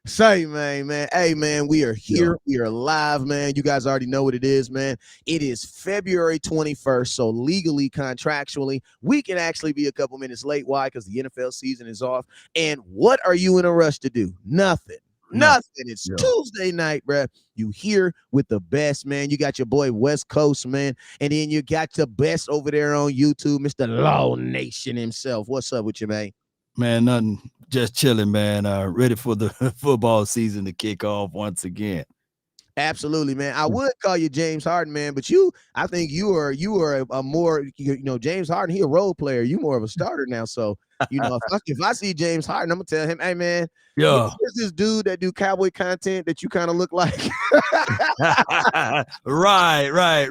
Say, man. Hey, man, we are here. We are live, man. You guys already know what it is, man. It is February 21st. So legally, contractually, we can actually be a couple minutes late. Why? Because the NFL season is off. And what are you in a rush to do? Nothing. Nothing. It's Tuesday night, bruh. You here with the best, man. You got your boy West Coast, man. And then you got the best over there on YouTube, Mr. Law Nation himself. What's up with you, man? Man, nothing. Just chilling, man. Ready for the football season to kick off once again. Absolutely, man. I would call you James Harden, man, but I think you are a more, James Harden. He a role player. You more of a starter now. So, if I see James Harden, I'm gonna tell him, hey, man, there's this dude that do cowboy content that you kind of look like. Right. Hey,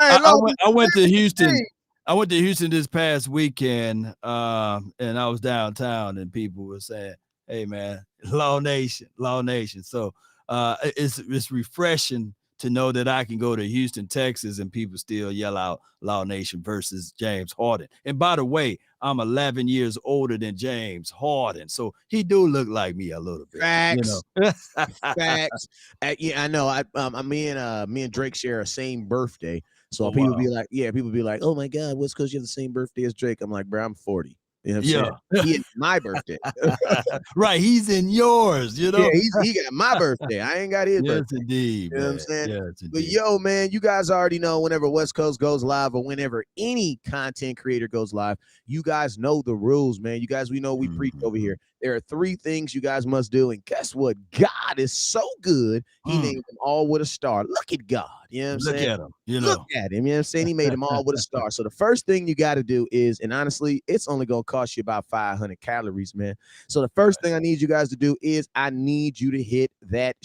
I went to Houston. I went to Houston this past weekend, and I was downtown, and people were saying, "Hey, man, Law Nation." So it's refreshing to know that I can go to Houston, Texas, and people still yell out "Law Nation" versus James Harden. And by the way, I'm 11 years older than James Harden, so he do look like me a little bit. Facts. Facts. Yeah, I know. Me and Drake share a same birthday. So people be like, oh my God, what's because you have the same birthday as Drake? I'm like, bro, I'm 40. You know what I'm saying? He is my birthday. Right. He's in yours, Yeah, he got my birthday. I ain't got his birthday. Indeed. You know what I'm saying? Yes, indeed. But yo, man, you guys already know whenever West Coast goes live or whenever any content creator goes live, you guys know the rules, man. You guys, we know we preach over here. There are 3 things you guys must do. And guess what? God is so good. He named them all with a star. Look at God. You know what I'm saying? Look at him. Look at him. You know what I'm saying? He made them all with a star. So the first thing you got to do is, and honestly, it's only going to cost you about 500 calories, man. So the first thing I need you guys to do is I need you to hit that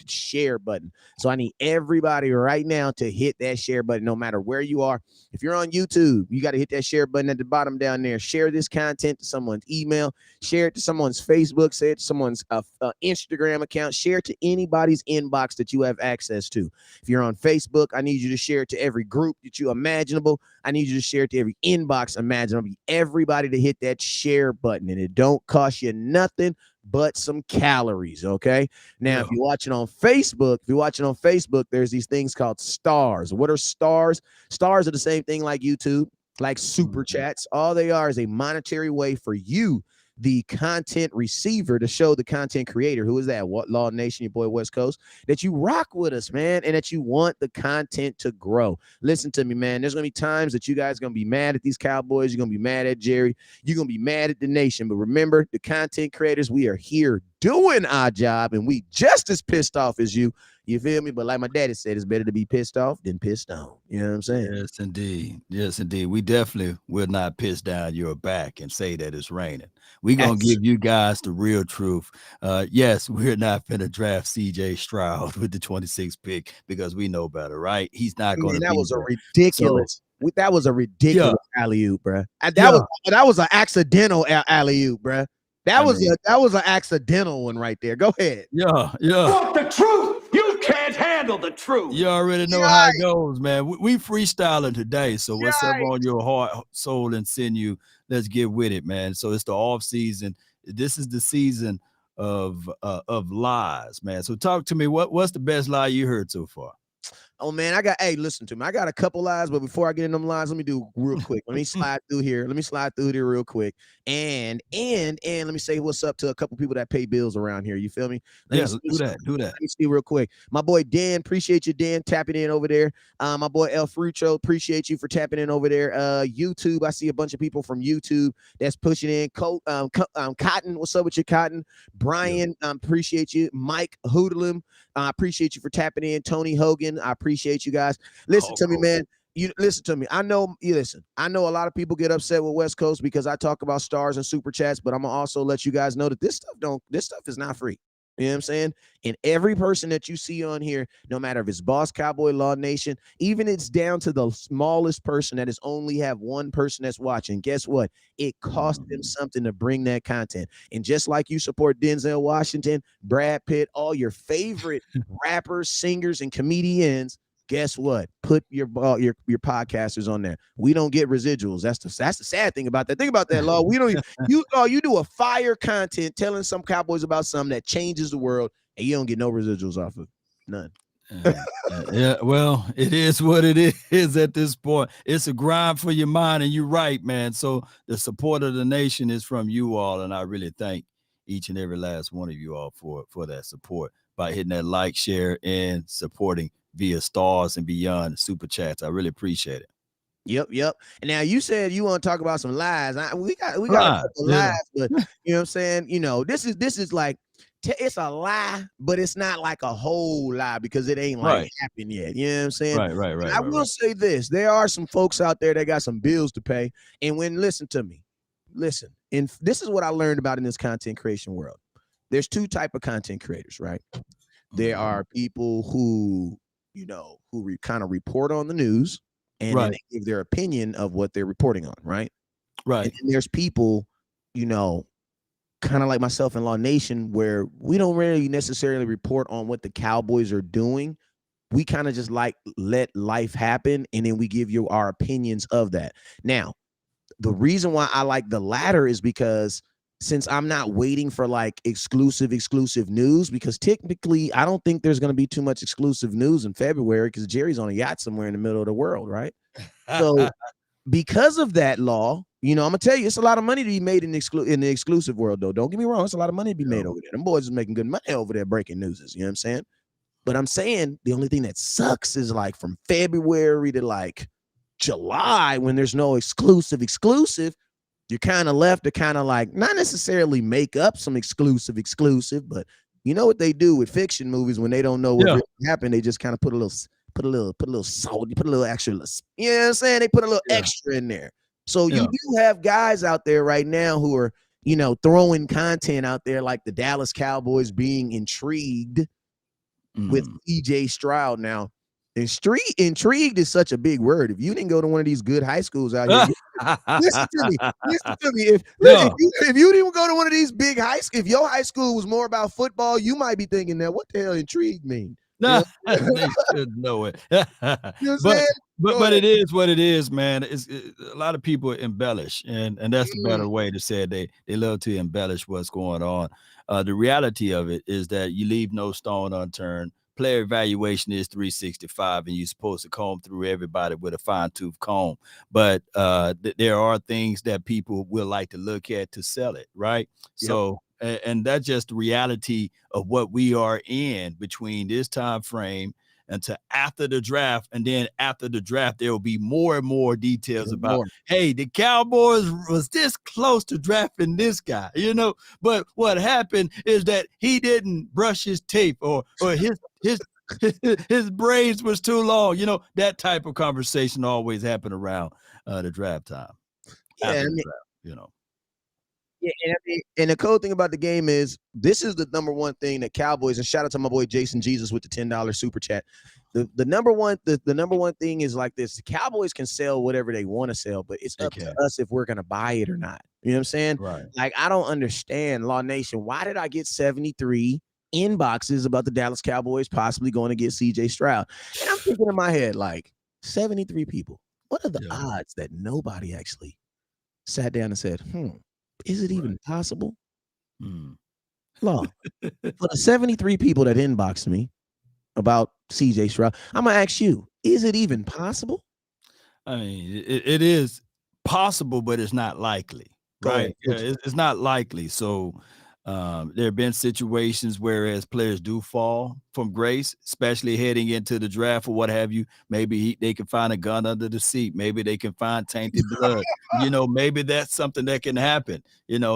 share button. So I need everybody right now to hit that share button, no matter where you are. If you're on YouTube, you got to hit that share button at the bottom down there. Share this content to someone's email. Share it to someone's Facebook. Share it to someone's Instagram account. Share it to anybody's inbox that you have access to. If you're on Facebook, I need you to share it to every group that you imaginable. I need you to share it to every inbox imaginable. Everybody to hit that share button, and it don't cost you nothing but some calories. Okay. Now, if you're watching on Facebook, there's these things called stars. What are stars? Stars are the same thing like YouTube, like super chats. All they are is a monetary way for you, the content receiver, to show the content creator, who is that? What Law Nation, your boy West Coast, that you rock with us, man, and that you want the content to grow. Listen to me, man. There's gonna be times that you guys are gonna be mad at these Cowboys. You're gonna be mad at Jerry. You're gonna be mad at the nation. But remember, the content creators, we are here doing our job, and we just as pissed off as you. You feel me? But like my daddy said, it's better to be pissed off than pissed on. You know what I'm saying? Yes, indeed. We definitely will not piss down your back and say that it's raining. We're going to give you guys the real truth. Yes, we're not going to draft CJ Stroud with the 26th pick because we know better, right? He's not going to be. That was a ridiculous alley-oop, bro. That was an accidental alley-oop, bro. That was an accidental one right there. Go ahead. Yeah. Want the truth? You can't handle the truth. You already know how it goes, man. We freestyling today. So whatever on your heart, soul, and sinew, let's get with it, man. So it's the off season. This is the season of lies, man. So talk to me. What's the best lie you heard so far? Oh man, listen to me. I got a couple lies, but before I get in them lies, let me do real quick. Let me slide through here. Real quick. And let me say what's up to a couple people that pay bills around here. You feel me? Do that. Let me see real quick. My boy Dan, appreciate you, Dan, tapping in over there. My boy El Frucho, appreciate you for tapping in over there. YouTube, I see a bunch of people from YouTube that's pushing in. Cotton, what's up with you, Cotton? Brian, appreciate you. Mike Hoodlum, I appreciate you for tapping in. Tony Hogan, I appreciate you guys. Listen to me, man. You listen to me. I know a lot of people get upset with West Coast because I talk about stars and super chats, but I'm gonna also let you guys know that this stuff is not free. You know what I'm saying? And every person that you see on here, no matter if it's Boss Cowboy, Law Nation, even it's down to the smallest person that is only have one person that's watching, guess what? It costs them something to bring that content. And just like you support Denzel Washington, Brad Pitt, all your favorite rappers, singers, and comedians, Guess what? Put your podcasters on there. We don't get residuals. That's the sad thing about that. Think about that, Law. We don't you do a fire content telling some Cowboys about something that changes the world, and you don't get no residuals off of it. None. Yeah, well, it is what it is at this point. It's a grind for your mind, and you're right, man. So the support of the nation is from you all, and I really thank each and every last one of you all for that support by hitting that like, share, and supporting via stars and beyond super chats. I really appreciate it. Yep. And now you said you want to talk about some lies. We got a couple lies, but you know what I'm saying? You know, this is like it's a lie, but it's not like a whole lie because it ain't like happened yet. You know what I'm saying? Right. I will say this: there are some folks out there that got some bills to pay, and listen to me, and this is what I learned about in this content creation world. There's two type of content creators, right? There are people who kind of report on the news and then they give their opinion of what they're reporting on, right? Right. And then there's people, kind of like myself in Law Nation, where we don't really necessarily report on what the Cowboys are doing. We kind of just let life happen, and then we give you our opinions of that. Now, the reason why I like the latter is because since I'm not waiting for like exclusive news, because technically I don't think there's going to be too much exclusive news in February because Jerry's on a yacht somewhere in the middle of the world, right? So because of that, Law, I'm gonna tell you, it's a lot of money to be made in the exclusive world, though. Don't get me wrong, it's a lot of money to be made over there. Them boys is making good money over there breaking news. You know what I'm saying? But I'm saying the only thing that sucks is like from February to like July when there's no exclusive. You're kind of left to kind of like not necessarily make up some exclusive, but you know what they do with fiction movies when they don't know what really happened, they just kind of put a little salt, put a little extra, you know what I'm saying? They put a little extra in there. So you do have guys out there right now who are, throwing content out there like the Dallas Cowboys being intrigued with CJ Stroud. Now, intrigued is such a big word. If you didn't go to one of these good high schools out here, listen to me. If you didn't go to one of these big high schools, if your high school was more about football, you might be thinking, now what the hell intrigued mean? No, they should know it. But it is what it is, man. A lot of people embellish, and that's the better way to say it. They love to embellish what's going on. The reality of it is that you leave no stone unturned. Player evaluation is 365, and you're supposed to comb through everybody with a fine-tooth comb. But there are things that people will like to look at to sell it, right? Yep. So, and that's just the reality of what we are in between this time frame until after the draft. And then after the draft, there will be more and more details about, hey, the Cowboys was this close to drafting this guy, but what happened is that he didn't brush his tape or his braids was too long. That type of conversation always happened around the draft time. Yeah, and the cool thing about the game is this is the number one thing that Cowboys, and shout out to my boy Jason Jesus with the $10 super chat. The number one thing is like this: the Cowboys can sell whatever they want to sell, but it's up to us if we're gonna buy it or not. You know what I'm saying? Right. Like I don't understand, Law Nation. Why did I get 73 inboxes about the Dallas Cowboys possibly going to get CJ Stroud? And I'm thinking in my head, like 73 people. What are the odds that nobody actually sat down and said, is it even possible? Law, for the 73 people that inboxed me about CJ Stroud, I'm going to ask you, is it even possible? I mean, it is possible, but it's not likely, right? It's not likely. So there have been situations whereas players do fall from grace, especially heading into the draft or what have you. Maybe they can find a gun under the seat. Maybe they can find tainted blood. Maybe that's something that can happen.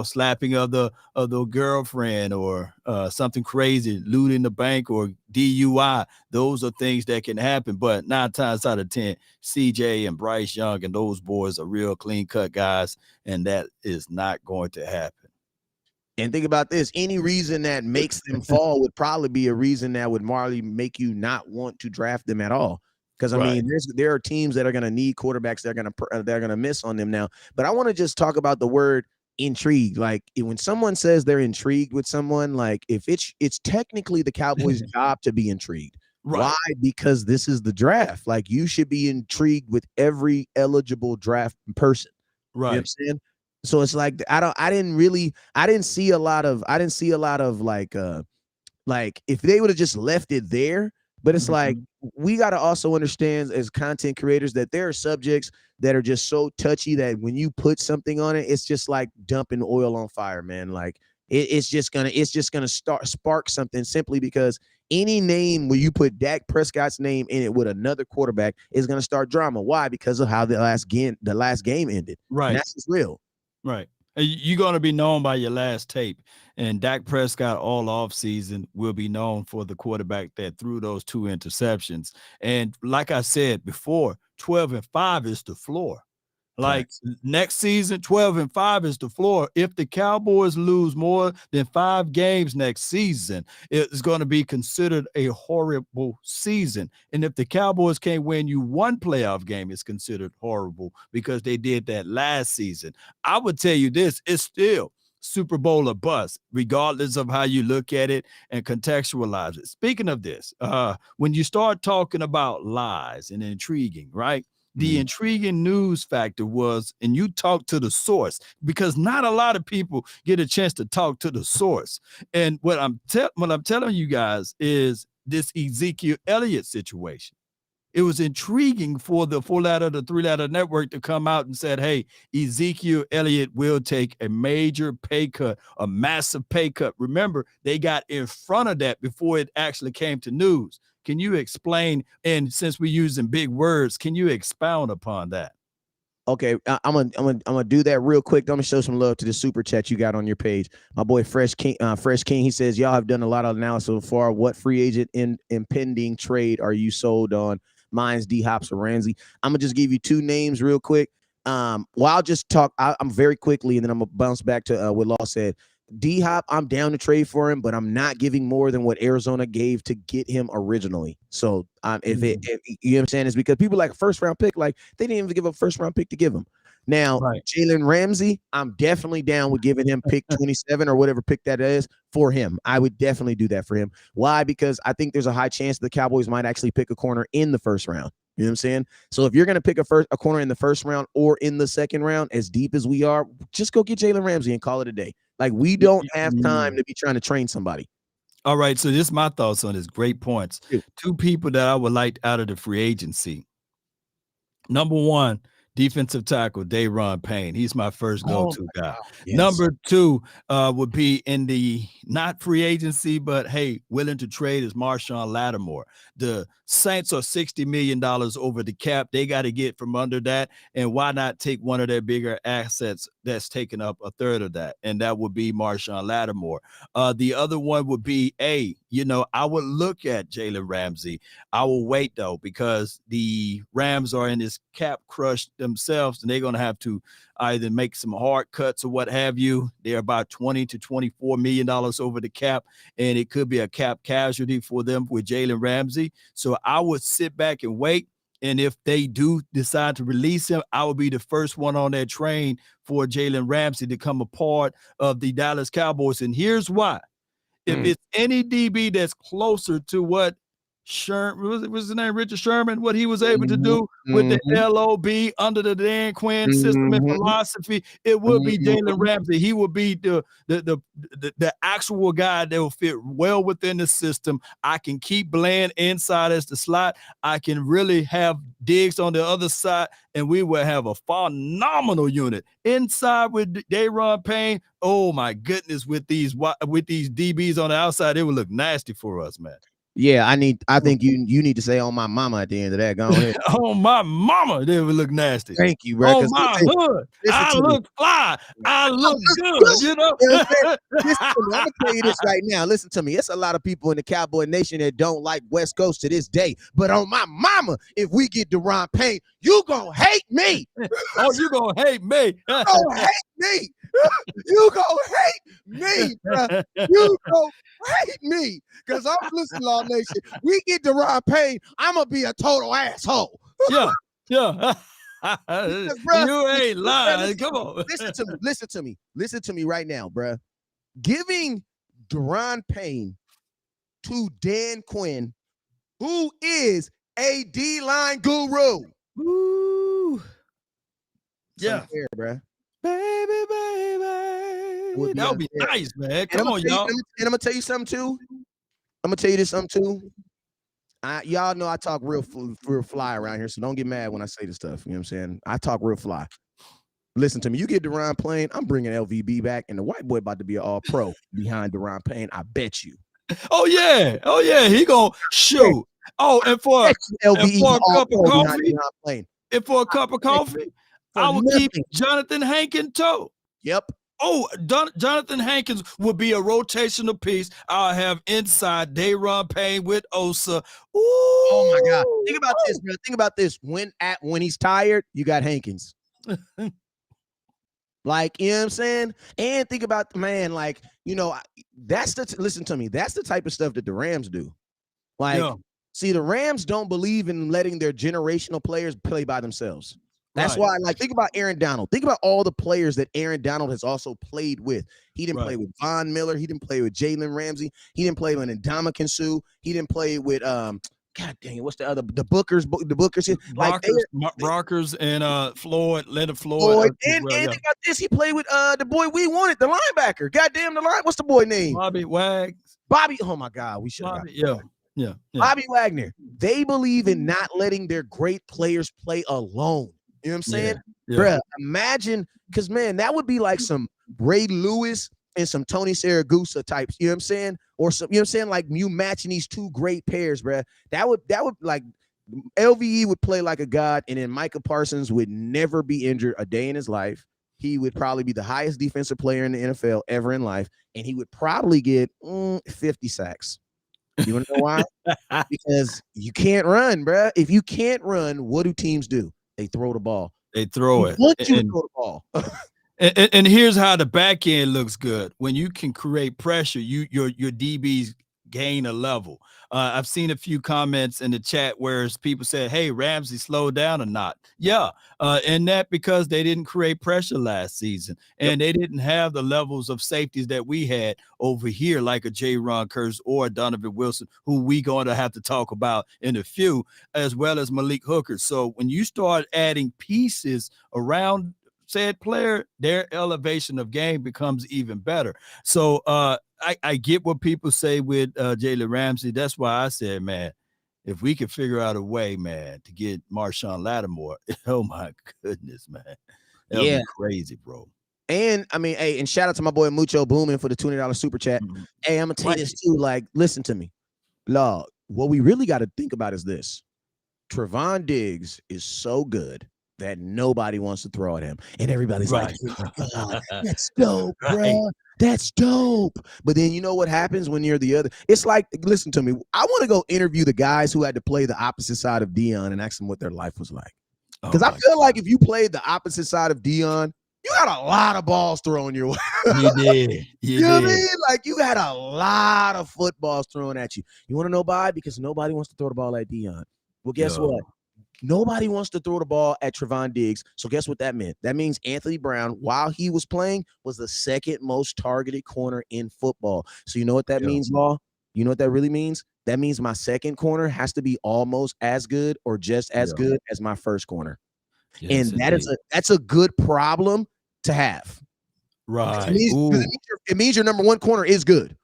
Slapping of the girlfriend or something crazy, looting the bank or DUI. Those are things that can happen. But 9 times out of 10, CJ and Bryce Young and those boys are real clean cut guys, and that is not going to happen. And think about this. Any reason that makes them fall would probably be a reason that would make you not want to draft them at all. Because, I mean, there are teams that are going to need quarterbacks that are going to miss on them now. But I want to just talk about the word intrigue. Like when someone says they're intrigued with someone, like if it's technically the Cowboys' job to be intrigued. Right. Why? Because this is the draft. Like, you should be intrigued with every eligible draft person. You know what I'm Right. saying? So it's like I didn't see a lot of like if they would have just left it there. But it's like we got to also understand as content creators that there are subjects that are just so touchy that when you put something on it, it's just like dumping oil on fire, man. Like it's just gonna spark something simply because any name where you put Dak Prescott's name in it with another quarterback is gonna start drama. Why? Because of how the last game ended. Right. And that's just real. Right. You're going to be known by your last tape. And Dak Prescott all offseason will be known for the quarterback that threw those 2 interceptions. And like I said before, 12-5 is the floor. Like next season, 12-5 is the floor. If the Cowboys lose more than 5 games next season, it's going to be considered a horrible season. And if the Cowboys can't win you 1 playoff game, it's considered horrible because they did that last season. I would tell you this, it's still Super Bowl or bust, regardless of how you look at it and contextualize it. Speaking of this, when you start talking about lies and intriguing, right? The intriguing news factor was, and you talk to the source, because not a lot of people get a chance to talk to the source. And what I'm telling you guys is this Ezekiel Elliott situation. It was intriguing for the 4-letter, the 3-letter network to come out and said, hey, Ezekiel Elliott will take a major pay cut, a massive pay cut. Remember, they got in front of that before it actually came to news. Can you explain? And since we're using big words, can you expound upon that? Okay, I'm gonna do that real quick. I'm gonna show some love to the super chat you got on your page. My boy Fresh King, he says y'all have done a lot of analysis so far. What free agent impending trade are you sold on? Mine's D Hops or Ramsey. I'm gonna just give you 2 names real quick. Well, I'll just talk. I'm very quickly, and then I'm gonna bounce back to what Law said. D Hop, I'm down to trade for him, but I'm not giving more than what Arizona gave to get him originally. So if you know what I'm saying, it's because people like a 1st-round pick, like they didn't even give a 1st-round pick to give him. Now, Jalen Ramsey, I'm definitely down with giving him pick 27 or whatever pick that is for him. I would definitely do that for him. Why? Because I think there's a high chance the Cowboys might actually pick a corner in the 1st round. You know what I'm saying? So if you're going to pick a corner in the 1st round or in the 2nd round, as deep as we are, just go get Jalen Ramsey and call it a day. Like, we don't have time to be trying to train somebody. All right. So this is my thoughts on this. Great points. 2 people that I would like out of the free agency. Number 1, defensive tackle, Daron Payne. He's my first go-to guy. Yes. Number 2 would be in the not free agency, but hey, willing to trade is Marshawn Lattimore. The Saints are $60 million over the cap. They got to get from under that. And why not take one of their bigger assets that's taking up a third of that? And that would be Marshawn Lattimore. The other one would be, I would look at Jalen Ramsey. I will wait, though, because the Rams are in this cap crush themselves, and they're going to have to either make some hard cuts or what have you. They're about $20 to $24 million over the cap, and it could be a cap casualty for them with Jalen Ramsey. So I would sit back and wait. And if they do decide to release him, I will be the first one on that train for Jalen Ramsey to come a part of the Dallas Cowboys. And here's why. If it's any DB that's closer to what Sherman, what's his name? Richard Sherman, what he was able to do with the LOB under the Dan Quinn system and philosophy, it would be Jalen Ramsey. He would be the actual guy that will fit well within the system. I can keep Bland inside as the slot. I can really have Diggs on the other side, and we will have a phenomenal unit inside with Daron Payne. Oh my goodness, with these DBs on the outside, it would look nasty for us, man. Yeah, I think you need to say on my mama at the end of that. Go ahead. On my mama, they would look nasty. Thank you, bro. On my hood, I look fly. I look good, you know. Listen to me. I'm gonna tell you this right now. Listen to me. It's a lot of people in the Cowboy Nation that don't like West Coast to this day. But on my mama, if we get Daron Payne, you gonna hate me. Oh, you gonna hate me. You gonna hate me. You gonna hate me, bro. You gonna hate me. Because I'm listening, Law Nation. We get Daron Payne, I'm gonna be a total asshole. Yeah. Because, bro, you ain't lying. Come on. Listen to me right now, bro. Giving Daron Payne to Dan Quinn who is a D-line guru. Woo. Yeah. Fair, bro. Baby. That would be nice, man. Come on, y'all. And I'm gonna tell you something too. I'm gonna tell you this something too. Y'all know I talk real fly around here, so don't get mad when I say this stuff. You know what I'm saying? I talk real fly. Listen to me. You get Deron Payne, I'm bringing LVB back, and the white boy about to be an all-pro behind Deron Payne. I bet you. Oh yeah. He gonna shoot. Oh, and for a cup of coffee, I will keep Jonathan Hankins too. Yep. Oh, Jonathan Hankins would be a rotational piece. I'll have inside Deron Payne with Osa. Ooh. Oh my God! Think about this, bro. Think about this. When he's tired, you got Hankins. Like, you know what I'm saying? And think about, man, like, you know, listen to me. That's the type of stuff that the Rams do. Like, see, the Rams don't believe in letting their generational players play by themselves. That's why, like, think about Aaron Donald. Think about all the players that Aaron Donald has also played with. He didn't play with Von Miller. He didn't play with Jalen Ramsey. He didn't play with Ndamukong Suh. He didn't play with God dang it, what's the other? The Bookers. Like Brockers and Leonard Floyd. And think about this. He played with the boy we wanted, the linebacker. Goddamn the line. What's the boy name? Bobby Wags. Oh my God, we should have. Yeah. Bobby Wagner. They believe in not letting their great players play alone. You know what I'm saying? Yeah. Bruh, imagine, because, man, that would be like some Ray Lewis and some Tony Saragusa types. You know what I'm saying? Or some, you know what I'm saying? Like you matching these two great pairs, bruh. That would like LVE would play like a god, and then Micah Parsons would never be injured a day in his life. He would probably be the highest defensive player in the NFL ever in life, and he would probably get 50 sacks. You want to know why? Because you can't run, bruh. If you can't run, what do teams do? They throw the ball. They throw it. Want you to throw the ball. and here's how the back end looks good. When you can create pressure, your DBs gain a level. I've seen a few comments in the chat where people said, hey, Ramsey slowed down or not. Yeah. And that because they didn't create pressure last season. And they didn't have the levels of safeties that we had over here, like a J-Ron Curse or a Donovan Wilson, who we going to have to talk about in a few, as well as Malik Hooker. So when you start adding pieces around said player, their elevation of game becomes even better. So I get what people say with Jalen Ramsey. That's why I said, man, if we could figure out a way, man, to get Marshawn Lattimore, oh my goodness, man, that would be crazy, bro. And I mean, hey, and shout out to my boy Mucho Boomin for the $20 super chat. Mm-hmm. Hey, I'm gonna tell you this too. Like, listen to me, Lord. What we really got to think about is this: Trevon Diggs is so good that nobody wants to throw at him, and everybody's like, oh, "That's dope, bro. That's dope." But then you know what happens when you're the other? It's like, listen to me. I want to go interview the guys who had to play the opposite side of Dion and ask them what their life was like, because I feel like if you played the opposite side of Dion, you got a lot of balls thrown your way. You did. You know what I mean? Like, you had a lot of footballs thrown at you. You want to know why? Because nobody wants to throw the ball at Dion. Well, guess what? Nobody wants to throw the ball at Trevon Diggs. So guess what that meant? That means Anthony Brown, while he was playing, was the second most targeted corner in football. So you know what that means, Law? You know what that really means? That means my second corner has to be almost as good or just as good as my first corner. Yes, and that's a good problem to have. Right. It means your number one corner is good.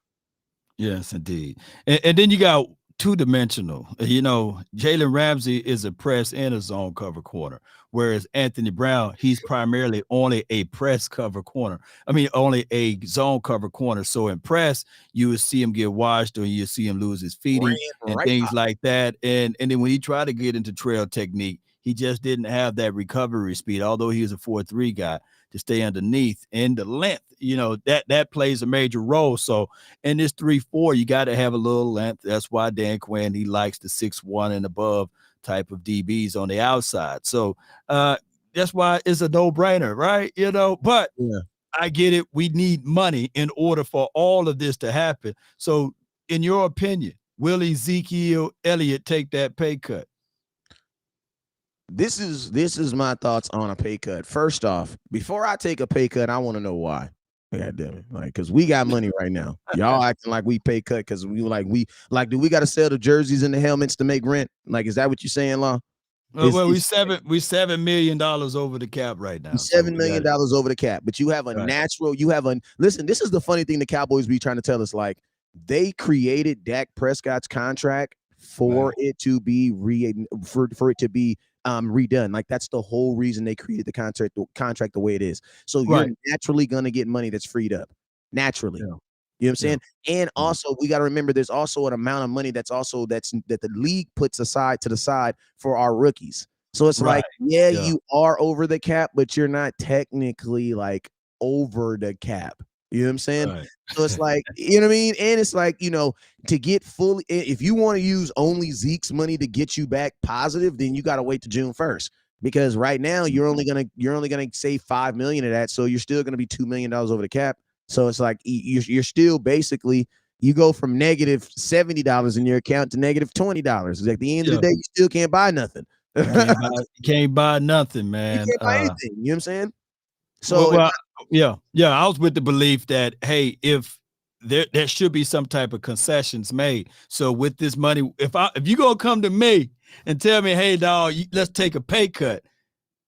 Yes, indeed. And then you got two-dimensional. You know, Jalen Ramsey is a press and a zone cover corner, whereas Anthony Brown, he's primarily only a press cover corner. I mean, only a zone cover corner. So in press, you would see him get washed, or you see him lose his feeding and things like that. And then when he tried to get into trail technique, he just didn't have that recovery speed, although he was a 4.3 guy, to stay underneath. And the length, you know, that plays a major role. So in this 3-4, you got to have a little length. That's why Dan Quinn, he likes the 6'1" and above type of DBs on the outside. So that's why it's a no-brainer, right? You know, but I get it. We need money in order for all of this to happen. So in your opinion, will Ezekiel Elliott take that pay cut? This is my thoughts on a pay cut. First off, before I take a pay cut, I want to know why. God damn it. Like, cause we got money right now. Y'all acting like we pay cut because do we got to sell the jerseys and the helmets to make rent? Like, is that what you're saying, Law? Well, we $7 million over the cap right now. $7 million over the cap, but you have a natural. Listen. This is the funny thing the Cowboys be trying to tell us. Like, they created Dak Prescott's contract for it to be redone. Like, that's the whole reason they created the contract the way it is. So you're naturally gonna get money that's freed up naturally. Yeah. You know what I'm saying? And also, we got to remember there's also an amount of money that the league puts aside to the side for our rookies. So it's like, you are over the cap, but you're not technically like over the cap. You know what I'm saying? Right. So it's like, you know what I mean? And it's like, to get fully, if you want to use only Zeke's money to get you back positive, then you got to wait to June 1st. Because right now you're only gonna save $5 million of that, so you're still gonna be $2 million over the cap. So it's like you're still basically, you go from negative $70 in your account to negative $20. At the end of the day, you still can't buy nothing. You can't buy nothing, man. You can't buy anything. You know what I'm saying? So I was with the belief that, hey, if there should be some type of concessions made. So with this money, if you gonna come to me and tell me, hey, dog, let's take a pay cut,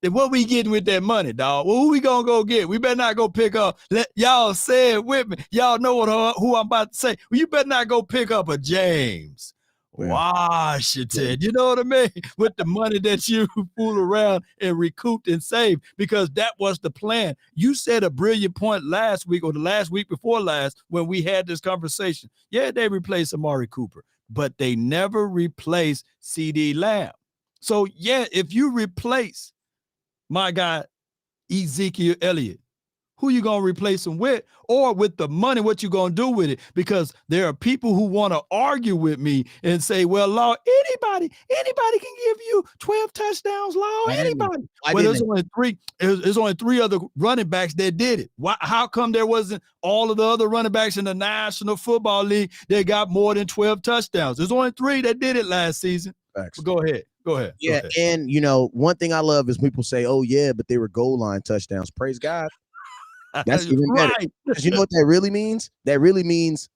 then what we getting with that money, dog? Well, who we gonna go get? We better not go pick up. Y'all say it with me. Y'all know who I'm about to say. Well, you better not go pick up a James Washington. You know what I mean? With the money that you fool around and recouped and saved, because that was the plan. You said a brilliant point last week or the last week before last when we had this conversation. Yeah, they replaced Amari Cooper, but they never replaced CeeDee Lamb. So, yeah, if you replace my guy, Ezekiel Elliott, who you going to replace him with? Or with the money, what you going to do with it? Because there are people who want to argue with me and say, well, Law, anybody can give you 12 touchdowns, Law, anybody. Well, there's only three other running backs that did it. How come there wasn't all of the other running backs in the National Football League that got more than 12 touchdowns? There's only 3 that did it last season. Go ahead. Yeah, and one thing I love is people say, oh, yeah, but they were goal line touchdowns. Praise God. That's even better. Because you know what that really means? That really means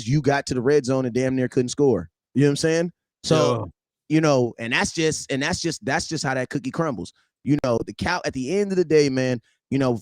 you got to the red zone and damn near couldn't score. You know what I'm saying? So, and that's just how that cookie crumbles. The cow at the end of the day, man,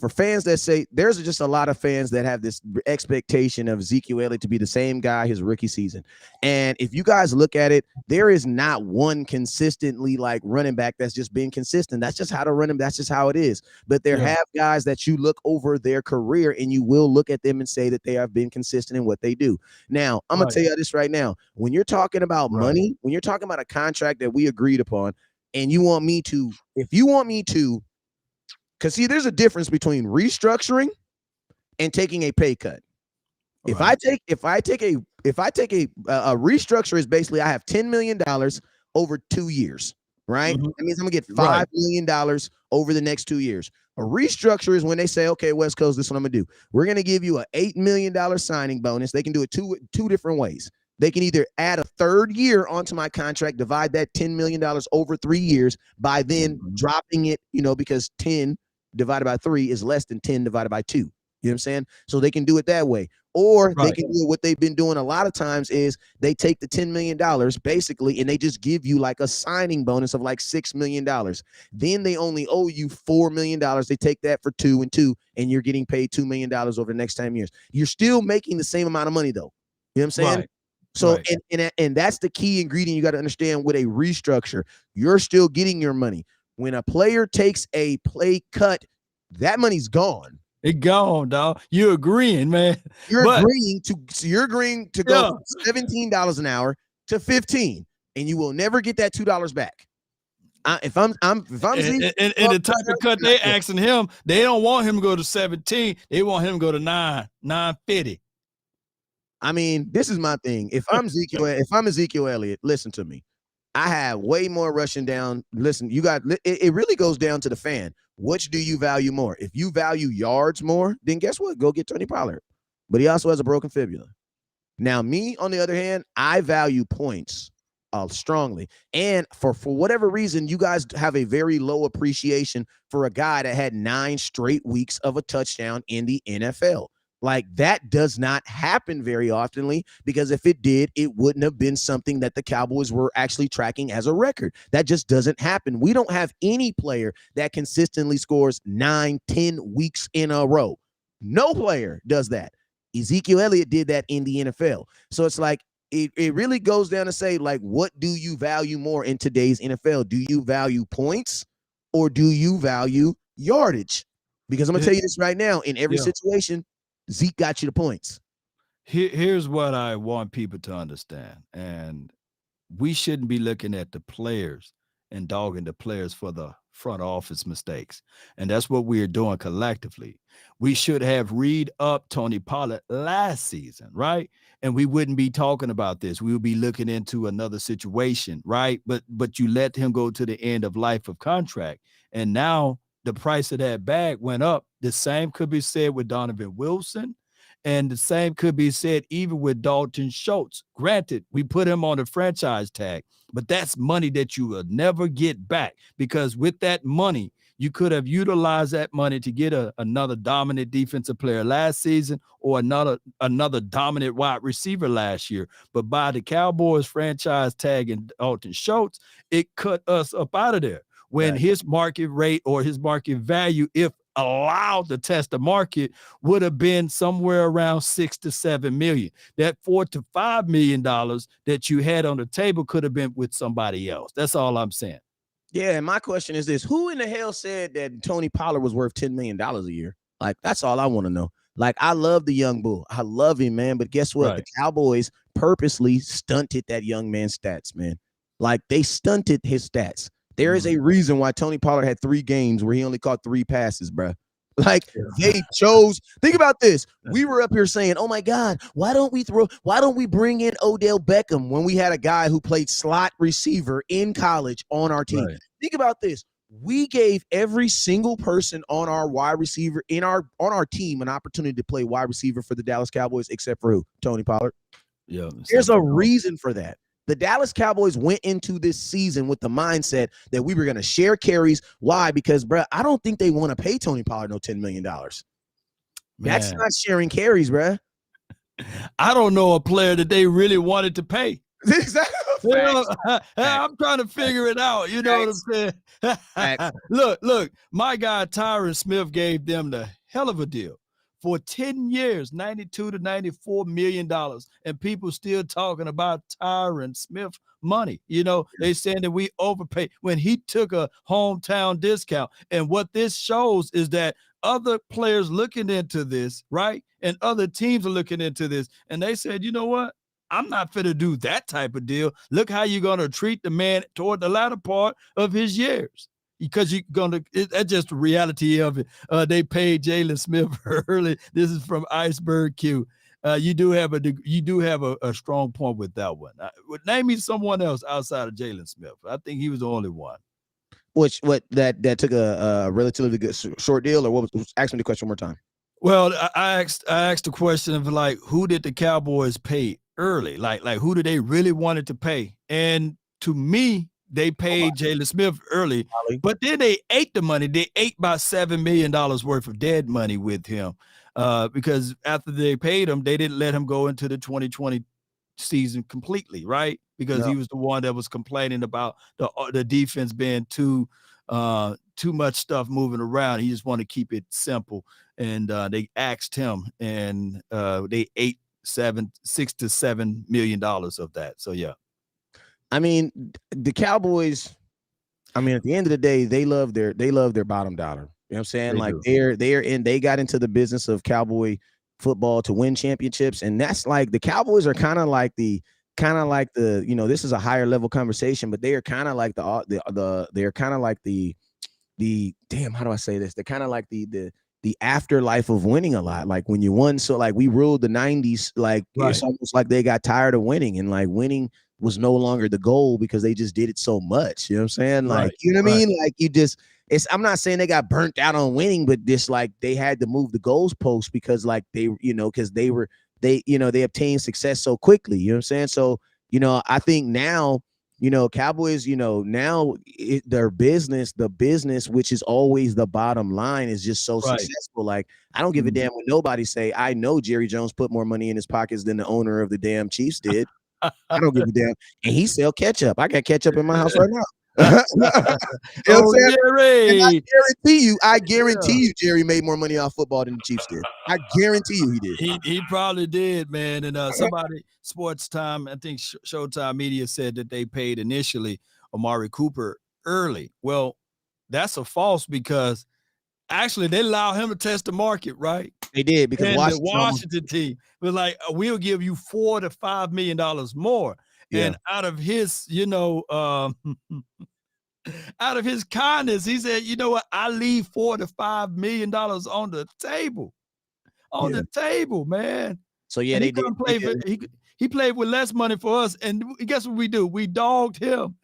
for fans that say, there's just a lot of fans that have this expectation of Ezekiel Elliott to be the same guy his rookie season. And if you guys look at it, there is not one consistently like running back that's just been consistent. That's just how to run him. That's just how it is. But there have guys that you look over their career and you will look at them and say that they have been consistent in what they do. Now, I'm going to tell you this right now. When you're talking about money, when you're talking about a contract that we agreed upon, and if you want me to, because see, there's a difference between restructuring and taking a pay cut. If I take a restructure is basically I have $10 million over 2 years, right? That means I'm gonna get $5 million over the next 2 years. A restructure is when they say, okay, West Coast, this is what I'm gonna do. We're gonna give you an $8 million signing bonus. They can do it two different ways. They can either add a third year onto my contract, divide that $10 million over 3 years by then dropping it, because 10 divided by 3 is less than 10 divided by 2. You know what I'm saying? So they can do it that way. Or they can do what they've been doing a lot of times is they take the $10 million basically and they just give you like a signing bonus of like $6 million. Then they only owe you $4 million. They take that for 2 and 2, and you're getting paid $2 million over the next 10 years. You're still making the same amount of money though. You know what I'm saying? So, and that's the key ingredient you got to understand with a restructure. You're still getting your money. When a player takes a play cut, that money's gone. It gone, dog. You're agreeing, man. You're agreeing to go from $17 an hour to $15, and you will never get that $2 back. If I'm Zeke, and the type of cut they asking him, they don't want him to go to 17. They want him to go to 950. I mean, this is my thing. If I'm Ezekiel Elliott, listen to me. I have way more rushing down. Listen, it really goes down to the fan. Which do you value more? If you value yards more, then guess what? Go get Tony Pollard. But he also has a broken fibula. Now, me, on the other hand, I value points strongly. And for whatever reason, you guys have a very low appreciation for a guy that had 9 straight weeks of a touchdown in the NFL. Like that does not happen very oftenly, because if it did, it wouldn't have been something that the Cowboys were actually tracking as a record. That just doesn't happen. We don't have any player that consistently scores 9-10 weeks in a row. No player does that. Ezekiel Elliott did that in the NFL. So it's like, it really goes down to say, like, what do you value more in today's NFL? Do you value points or do you value yardage? Because I'm going to tell you this right now, in every situation, Zeke got you the points. Here's what I want people to understand. And we shouldn't be looking at the players and dogging the players for the front office mistakes. And that's what we are doing collectively. We should have read up Tony Pollard last season, right? And we wouldn't be talking about this. We would be looking into another situation, right? But you let him go to the end of life of contract. And now the price of that bag went up. The same could be said with Donovan Wilson. And the same could be said even with Dalton Schultz. Granted, we put him on the franchise tag, but that's money that you will never get back, because with that money, you could have utilized that money to get another dominant defensive player last season, or another dominant wide receiver last year. But by the Cowboys franchise tag and Dalton Schultz, it cut us up out of there. When his market rate or his market value, if allowed to test the market, would have been somewhere around $6 to $7 million. That $4 to $5 million that you had on the table could have been with somebody else. That's all I'm saying. Yeah, and my question is this: who in the hell said that Tony Pollard was worth $10 million a year? Like, that's all I want to know. Like, I love the young bull. I love him, man. But guess what? Right. The Cowboys purposely stunted that young man's stats, man. Like, they stunted his stats. There is a reason why Tony Pollard had 3 games where he only caught 3 passes, bro. Like, they chose. Think about this. We were up here saying, oh my God, why don't we bring in Odell Beckham when we had a guy who played slot receiver in college on our team? Right. Think about this. We gave every single person on our wide receiver on our team an opportunity to play wide receiver for the Dallas Cowboys, except for who? Tony Pollard. Yeah. There's a reason for that. The Dallas Cowboys went into this season with the mindset that we were going to share carries. Why? Because, bro, I don't think they want to pay Tony Pollard no $10 million. That's not sharing carries, bro. I don't know a player that they really wanted to pay. Exactly. You know, I'm trying to figure it out. You know what I'm saying? Look, my guy Tyron Smith gave them the hell of a deal. For 10 years, $92 to $94 million, and people still talking about Tyron Smith money. You know, they saying that we overpaid when he took a hometown discount. And what this shows is that other players looking into this, right? And other teams are looking into this, and they said, you know what? I'm not fit to do that type of deal. Look how you're going to treat the man toward the latter part of his years. Because you're gonna, that's just the reality of it. They paid Jalen Smith early. This is from Iceberg Q. You do have a strong point with that one. Name me someone else outside of Jalen Smith. I think he was the only one. What that took a relatively good short deal, or what was? Ask me the question one more time. Well, I asked the question of, like, who did the Cowboys pay early? Like who did they really wanted to pay? And to me, they paid Jalen Smith early, but then they ate the money. They ate about $7 million worth of dead money with him, because after they paid him, they didn't let him go into the 2020 season completely, right? Because he was the one that was complaining about the defense being too much stuff moving around. He just wanted to keep it simple, and they asked him, and they ate $6 to $7 million of that. So yeah. I mean, the Cowboys, I mean, at the end of the day, they love their bottom dollar. You know what I'm saying? Like, they got into the business of Cowboy football to win championships. And that's like, the Cowboys are kind of like the, you know, this is a higher level conversation, but they are kind of like they're kind of like the damn, how do I say this? They're kind of like the afterlife of winning a lot. Like, when you won, so like we ruled the 90s, like It's almost like they got tired of winning, and like winning was no longer the goal because they just did it so much. You know what I'm saying? Like, you know what I mean? Like, I'm not saying they got burnt out on winning, but this, like, they had to move the goalposts because, like, they, you know, because they obtained success so quickly. You know what I'm saying? So, you know, I think now Cowboys, now their business, the business, which is always the bottom line, is just so Right. successful. Like, I don't give a damn when nobody say, I know Jerry Jones put more money in his pockets than the owner of the damn Chiefs did. I don't give a damn. And he sell ketchup. I got ketchup in my house right now. You know what I'm saying? And I guarantee you, Jerry made more money off football than the Chiefs did. I guarantee you he did. He probably did, man. And somebody, Sports Time, I think Showtime Media said that they paid initially Amari Cooper early. Well, that's a false, because actually they allowed him to test the market, right? They did, because the Washington team was like, we'll give you $4 to $5 million more. Yeah. And out of his, out of his kindness, he said, you know what? I leave $4 to $5 million on the table. The table, man. So yeah, they did. He played with less money for us, and guess what we do? We dogged him.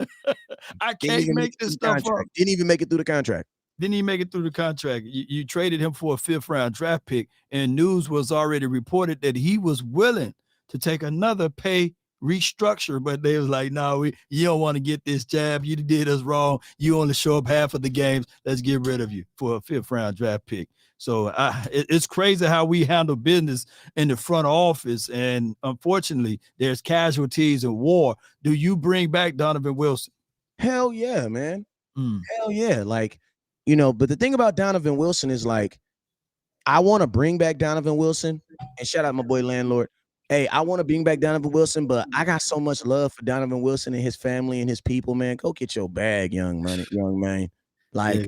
I can't make this stuff up. Didn't even make it through the contract. Didn't even make it through the contract. You traded him for a 5th-round draft pick, and news was already reported that he was willing to take another pay restructure, but they was like, no, you don't want to get this jab. You did us wrong. You only show up half of the games. Let's get rid of you for a 5th-round draft pick. So it's crazy how we handle business in the front office. And unfortunately, there's casualties in war. Do you bring back Donovan Wilson? Hell yeah, man. Hell yeah. Like, but the thing about Donovan Wilson is, like, I want to bring back Donovan Wilson, and shout out my boy Landlord. Hey, I want to bring back Donovan Wilson, but I got so much love for Donovan Wilson and his family and his people, man. Go get your bag, young man. Like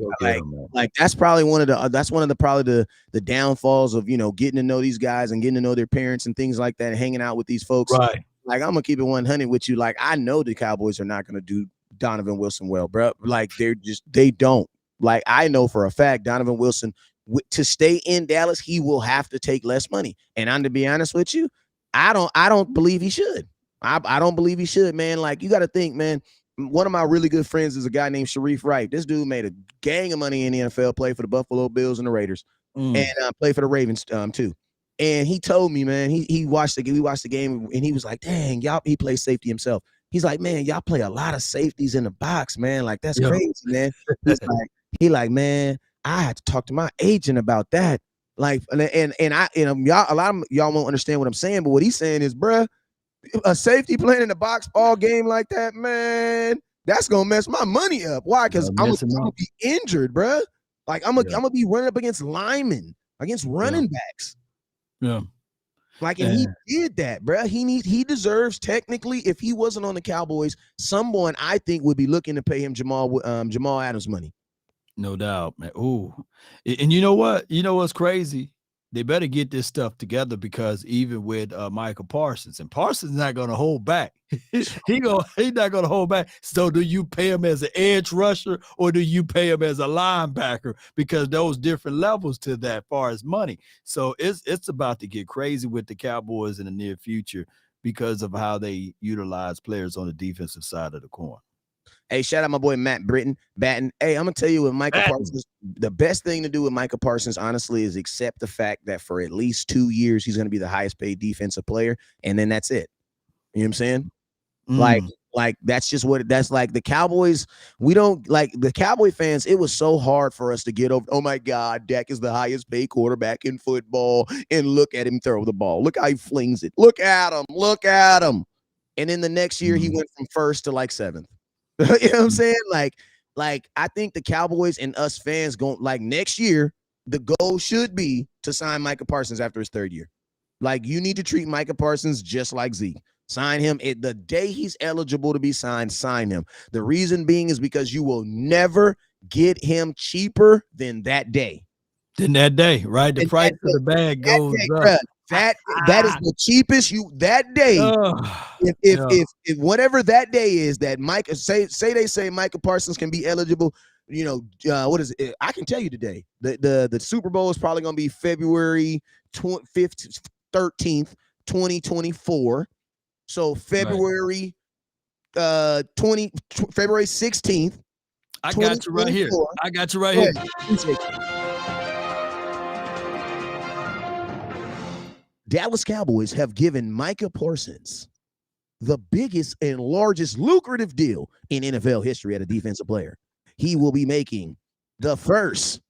that's probably one of the downfalls of, getting to know these guys and getting to know their parents and things like that, and hanging out with these folks. Right. Like, I'm gonna keep it 100 with you. Like, I know the Cowboys are not gonna do Donovan Wilson well, bro. Like, they don't. Like, I know for a fact Donovan Wilson, to stay in Dallas, he will have to take less money. And I'm, to be honest with you, I don't believe he should. I don't believe he should, man. Like, you got to think, man. One of my really good friends is a guy named Sharif Wright. This dude made a gang of money in the NFL, played for the Buffalo Bills and the Raiders, and played for the Ravens too. And he told me, man, we watched the game, and he was like, dang, he plays safety himself. He's like, man, y'all play a lot of safeties in the box, man. Like, that's crazy, man. He like, man, I had to talk to my agent about that. Like, and y'all, a lot of y'all won't understand what I'm saying, but what he's saying is, bruh, a safety playing in the box all game like that, man, that's gonna mess my money up. Why? Because I'm gonna be injured, bruh. Like, I'm gonna be running up against linemen, against running backs. Yeah. Like, and he did that, bruh. He deserves, technically, if he wasn't on the Cowboys, someone I think would be looking to pay him Jamal Adams money. No doubt, man. Ooh. And you know what? You know what's crazy? They better get this stuff together, because even with Micah Parsons, and Parsons not going to hold back. He's not going to hold back. So do you pay him as an edge rusher, or do you pay him as a linebacker? Because those different levels to that far as money. So it's about to get crazy with the Cowboys in the near future because of how they utilize players on the defensive side of the coin. Hey, shout out my boy Matt Batten. Hey, I'm gonna tell you, with Micah Parsons, the best thing to do with Micah Parsons, honestly, is accept the fact that for at least 2 years he's gonna be the highest paid defensive player, and then that's it. You know what I'm saying? Like that's just that's like the Cowboys. We don't, like, the Cowboy fans. It was so hard for us to get over. Oh my God, Dak is the highest paid quarterback in football, and look at him throw the ball. Look how he flings it. Look at him. And then the next year he went from 1st to like 7th. You know what I'm saying? Like I think the Cowboys and us fans next year, the goal should be to sign Micah Parsons after his 3rd year. Like, you need to treat Micah Parsons just like Zeke. Sign him the day he's eligible to be signed. Sign him. The reason being is because you will never get him cheaper than that day. Right? The price of the bag goes up. That is the cheapest that day. If whatever that day is, that Micah say Micah Parsons can be eligible, what is it? I can tell you today. The Super Bowl is probably going to be February 13th, 2024. So February February 16th. I got you right here. Dallas Cowboys have given Micah Parsons the biggest and largest lucrative deal in NFL history at a defensive player. He will be making the first,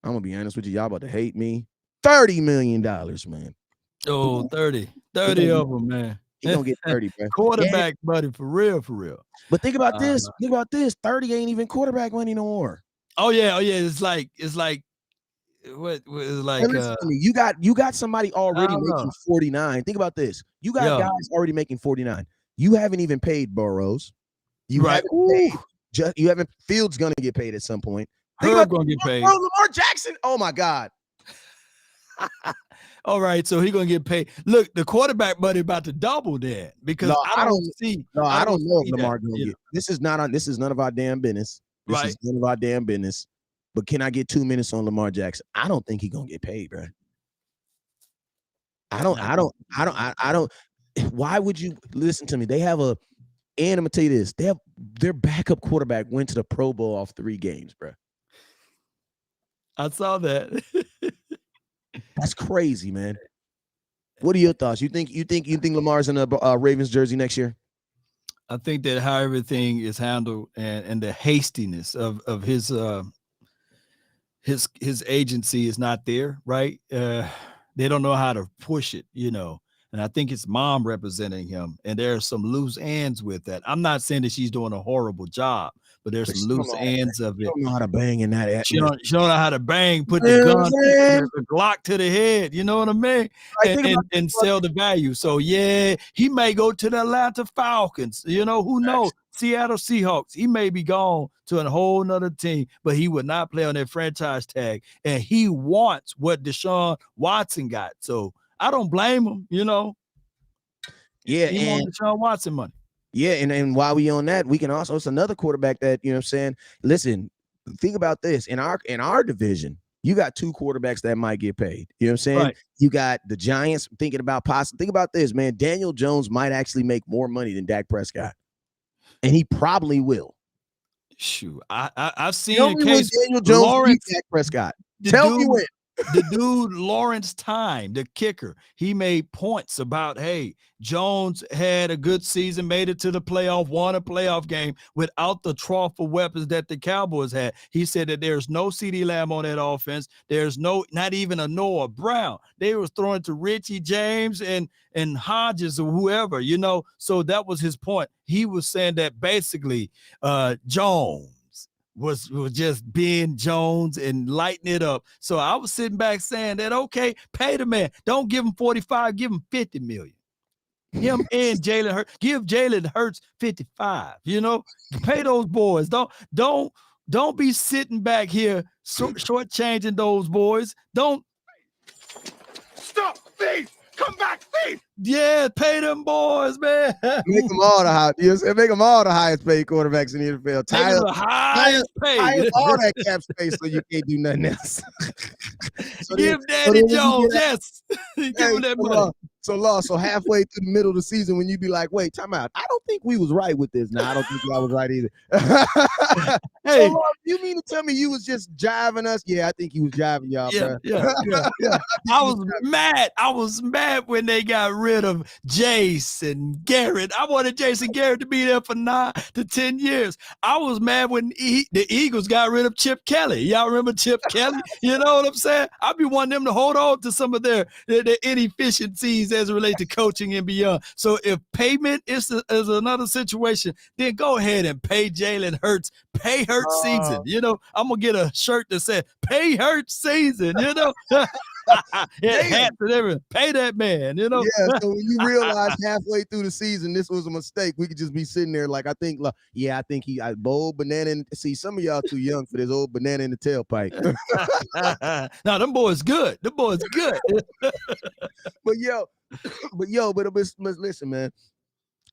I'm going to be honest with you, y'all about to hate me, $30 million, man. Oh, 30 of them, man. He going to get 30, man. Quarterback, buddy, for real. But think about this. 30 ain't even quarterback money no more. Oh, yeah. It's like what is like you got somebody already making 49. Think about this. You got guys already making 49. You haven't even paid Burrows. You haven't Fields gonna get paid at some point. Herb gonna get paid. Lamar Jackson. Oh my God. All right, so he's gonna get paid. Look, the quarterback buddy about to double that because I don't know if Lamar gonna get. This is none of our damn business. This is none of our damn business. But can I get 2 minutes on Lamar Jackson? I don't think he's gonna get paid, bro. I don't. Why would you listen to me? They have and I'm gonna tell you this: their backup quarterback went to the Pro Bowl off 3 games, bro. I saw that. That's crazy, man. What are your thoughts? You think Lamar's in a Ravens jersey next year? I think that how everything is handled and the hastiness of his agency is not there, right? They don't know how to push it, and I think his mom representing him, and there are some loose ends with that. I'm not saying that she's doing a horrible job, but there's some loose ends of it. She don't know how to bang in that. She don't know how to bang, put the gun, the Glock to the head, you know what I mean? And sell the value. So, yeah, he may go to the Atlanta Falcons, who knows? Seattle Seahawks, he may be gone to a whole nother team, but he would not play on that franchise tag. And he wants what Deshaun Watson got. So I don't blame him, Yeah, he wants Deshaun Watson money. Yeah, and while we on that, we can also, it's another quarterback that, listen, think about this. In our division, you got 2 quarterbacks that might get paid. You know what I'm saying? Right. You got the Giants thinking about think about this, man. Daniel Jones might actually make more money than Dak Prescott. And he probably will. Shoot, I've seen a case. Daniel Jones Lawrence, Dak Prescott. Tell me when. The dude, Lawrence Time, the kicker, he made points about, hey, Jones had a good season, made it to the playoff, won a playoff game without the trough of weapons that the Cowboys had. He said that there's no CeeDee Lamb on that offense. There's not even a Noah Brown. They was throwing to Richie James and Hodges or whoever, So that was his point. He was saying that basically Jones was just being Jones and lighting it up. So I was sitting back saying that, okay, pay the man. Don't give him 45, give him 50 million. Him and Jalen Hurts. Give Jalen Hurts 55, Pay those boys. Don't be sitting back here shortchanging those boys. Don't stop, thief! Come back, thief! Yeah, pay them boys, man. Make them all the highest paid quarterbacks in the NFL. The highest paid. All that cap space, so you can't do nothing else. Give Danny Jones, yes. Give him that money. So halfway through the middle of the season, when you be like, wait, time out. I don't think we was right with this. Nah, I don't think I was right either. Hey, so, you mean to tell me you was just jiving us? Yeah, I think he was jiving y'all, bro. Yeah. I was mad when they got rid of Jason Garrett. I wanted Jason Garrett to be there for 9 to 10 years. I was mad when the Eagles got rid of Chip Kelly. Y'all remember Chip Kelly? You know what I'm saying? I be wanting them to hold on to some of their inefficiencies as it relates to coaching and beyond. So if payment is another situation, then go ahead and pay Jalen Hurts. Pay Hurts season. I'm going to get a shirt that said, pay Hurts season, hats and everything. Pay that man, Yeah, so when you realize halfway through the season this was a mistake, we could just be sitting there like, I think bold banana. See, some of y'all too young for this old banana in the tailpipe. Now, them boys good. Them boys good. But listen, man.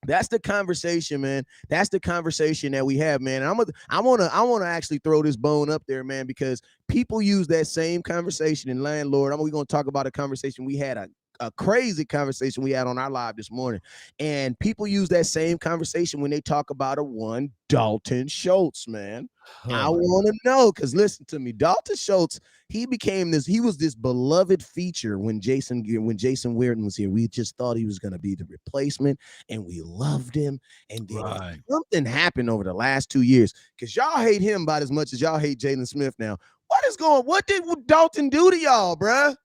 That's the conversation, man. That's the conversation that we have, man. And I want to actually throw this bone up there, man, because people use that same conversation in Landlord. We're going to talk about a conversation we had a crazy conversation we had on our live this morning. And people use that same conversation when they talk about a one Dalton Schultz, man. I want to know, because listen to me, Dalton Schultz, he was this beloved feature when Jason Witten was here. We just thought he was going to be the replacement, and we loved him. And then something happened over the last 2 years, because y'all hate him about as much as y'all hate Jalen Smith now. What did Dalton do to y'all, bruh?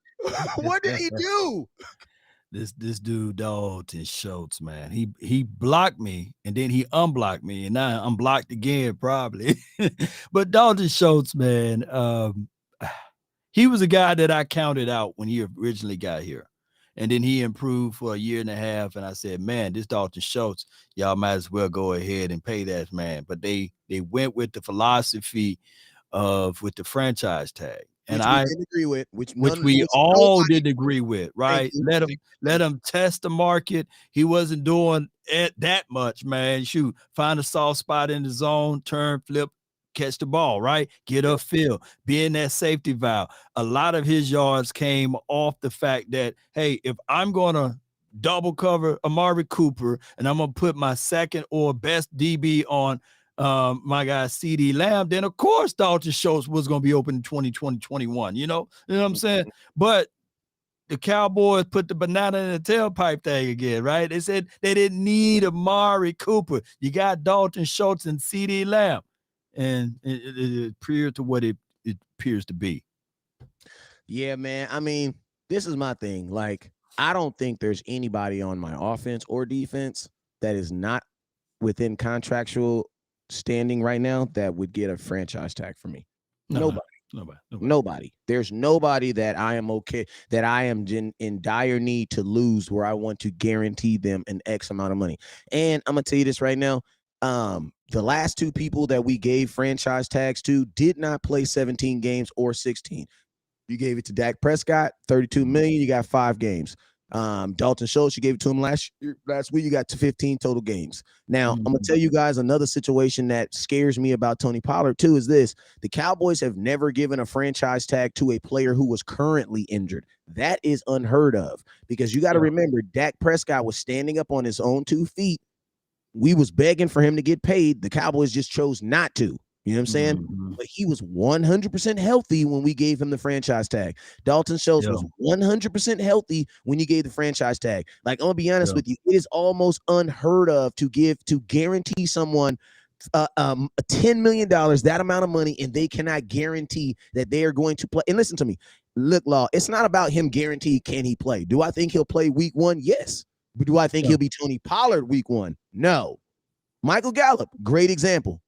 What did he do? This dude Dalton Schultz, man, he blocked me and then he unblocked me, and now I'm blocked again probably. But Dalton Schultz, man, he was a guy that I counted out when he originally got here, and then he improved for a year and a half, and I said, man, this Dalton Schultz, y'all might as well go ahead and pay that man. But they went with the philosophy with the franchise tag. And I didn't agree with, which we all didn't agree with, right? Let him test the market. He wasn't doing it that much, man. Shoot, find a soft spot in the zone, turn, flip, catch the ball, right? Get upfield, be in that safety valve. A lot of his yards came off the fact that, hey, if I'm going to double cover Amari Cooper and I'm going to put my second or best DB on my guy CD Lamb, then of course Dalton Schultz was going to be open in 2020-21. You know what I'm saying? But the Cowboys put the banana in the tailpipe thing again, right? They said they didn't need Amari Cooper. You got Dalton Schultz and CD Lamb, and it appeared to what it appears to be. Yeah, man. I mean, this is my thing. Like, I don't think there's anybody on my offense or defense that is not within contractual standing right now that would get a franchise tag for me. Nobody. There's nobody that I am in dire need to lose where I want to guarantee them an X amount of money. And I'm gonna tell you this right now. The last two people that we gave franchise tags to did not play 17 games or 16. You gave it to Dak Prescott, 32 million. You got 5 games. Dalton Schultz, you gave it to him last week. You got to 15 total games. Now, I'm gonna tell you guys another situation that scares me about Tony Pollard too is this: the Cowboys have never given a franchise tag to a player who was currently injured. That is unheard of, because you got to remember, Dak Prescott was standing up on his own 2 feet. We was begging for him to get paid. The Cowboys just chose not to. You know what I'm saying? But he was 100% healthy when we gave him the franchise tag. Dalton Schultz was 100% healthy when you gave the franchise tag. Like, I'm gonna be honest with you, it is almost unheard of to guarantee someone $10 million, that amount of money, and they cannot guarantee that they are going to play. And listen to me, look, Law, it's not about him guarantee can he play. Do I think he'll play week 1? Yes. But do I think he'll be Tony Pollard week 1? No. Michael Gallup, great example.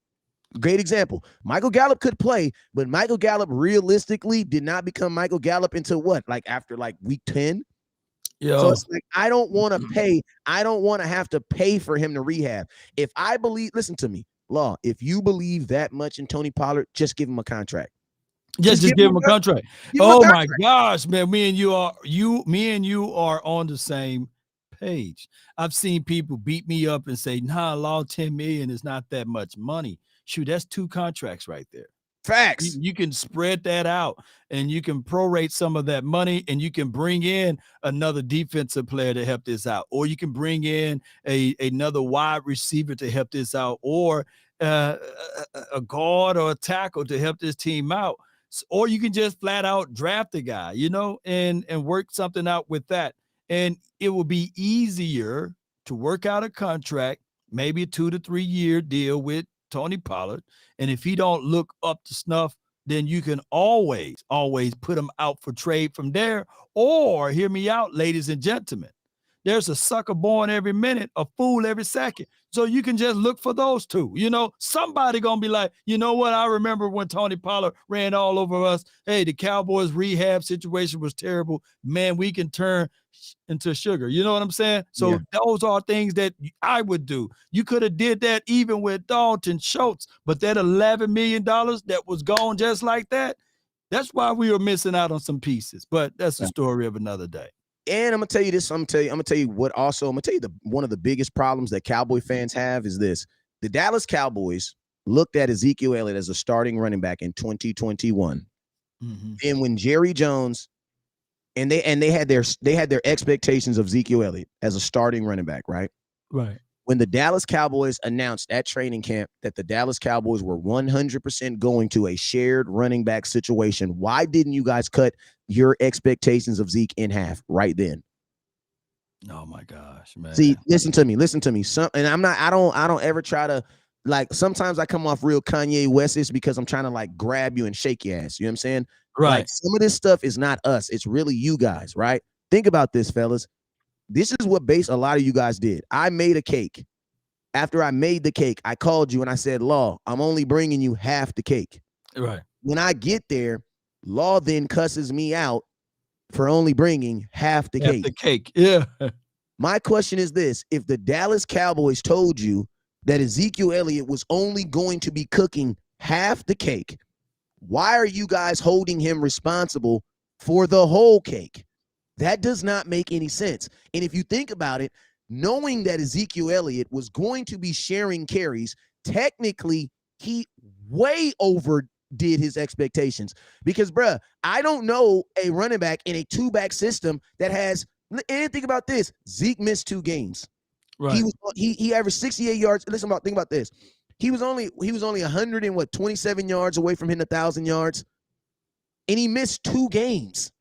Michael Gallup could play, but Michael Gallup realistically did not become Michael Gallup until what? Like after week 10? So it's like, I don't want to pay. I don't want to have to pay for him to rehab. If I believe, listen to me, Law, if you believe that much in Tony Pollard, just give him a contract. Just give him a contract. Oh my gosh, man. Me and you are on the same page. I've seen people beat me up and say, nah, Law, 10 million is not that much money. Shoot, that's 2 contracts right there. Facts. You can spread that out, and you can prorate some of that money, and you can bring in another defensive player to help this out, or you can bring in another wide receiver to help this out, or a guard or a tackle to help this team out, or you can just flat out draft a guy, and work something out with that. And it will be easier to work out a contract, maybe a 2 to 3 year deal with Tony Pollard. And if he don't look up to snuff, then you can always put him out for trade from there. Or hear me out, ladies and gentlemen, there's a sucker born every minute, a fool every second. So you can just look for those 2. Somebody gonna be like, you know what? I remember when Tony Pollard ran all over us. Hey, the Cowboys rehab situation was terrible. Man, we can turn into sugar. You know what I'm saying? So those are things that I would do. You could have did that even with Dalton Schultz, but that $11 million that was gone just like that, that's why we were missing out on some pieces. But that's the story of another day. And I'm gonna tell you this. I'm gonna tell you what. Also, I'm gonna tell you one of the biggest problems that Cowboy fans have is this: the Dallas Cowboys looked at Ezekiel Elliott as a starting running back in 2021. And when Jerry Jones And they had their expectations of Ezekiel Elliott as a starting running back, right? Right. When the Dallas Cowboys announced at training camp that the Dallas Cowboys were 100% going to a shared running back situation, why didn't you guys cut your expectations of Zeke in half right then? Oh my gosh, man. See, listen to me. And I don't ever try to, like, sometimes I come off real Kanye West because I'm trying to like grab you and shake your ass. You know what I'm saying? Right. Like, some of this stuff is not us. It's really you guys, right? Think about this, fellas. This is what a lot of you guys did. I made a cake. After I made the cake, I called you and I said, Law, I'm only bringing you half the cake. Right. When I get there, Law then cusses me out for only bringing half the cake. The cake. Yeah. My question is this. If the Dallas Cowboys told you that Ezekiel Elliott was only going to be cooking half the cake, why are you guys holding him responsible for the whole cake? That does not make any sense. And if you think about it, knowing that Ezekiel Elliott was going to be sharing carries, technically he way overdid his expectations. Because, bruh, I don't know a running back in a two-back system that has – and think about this. Zeke missed 2 games. Right. He averaged 68 yards. Think about this. He was only 127 yards away from hitting 1,000 yards, and he missed 2 games.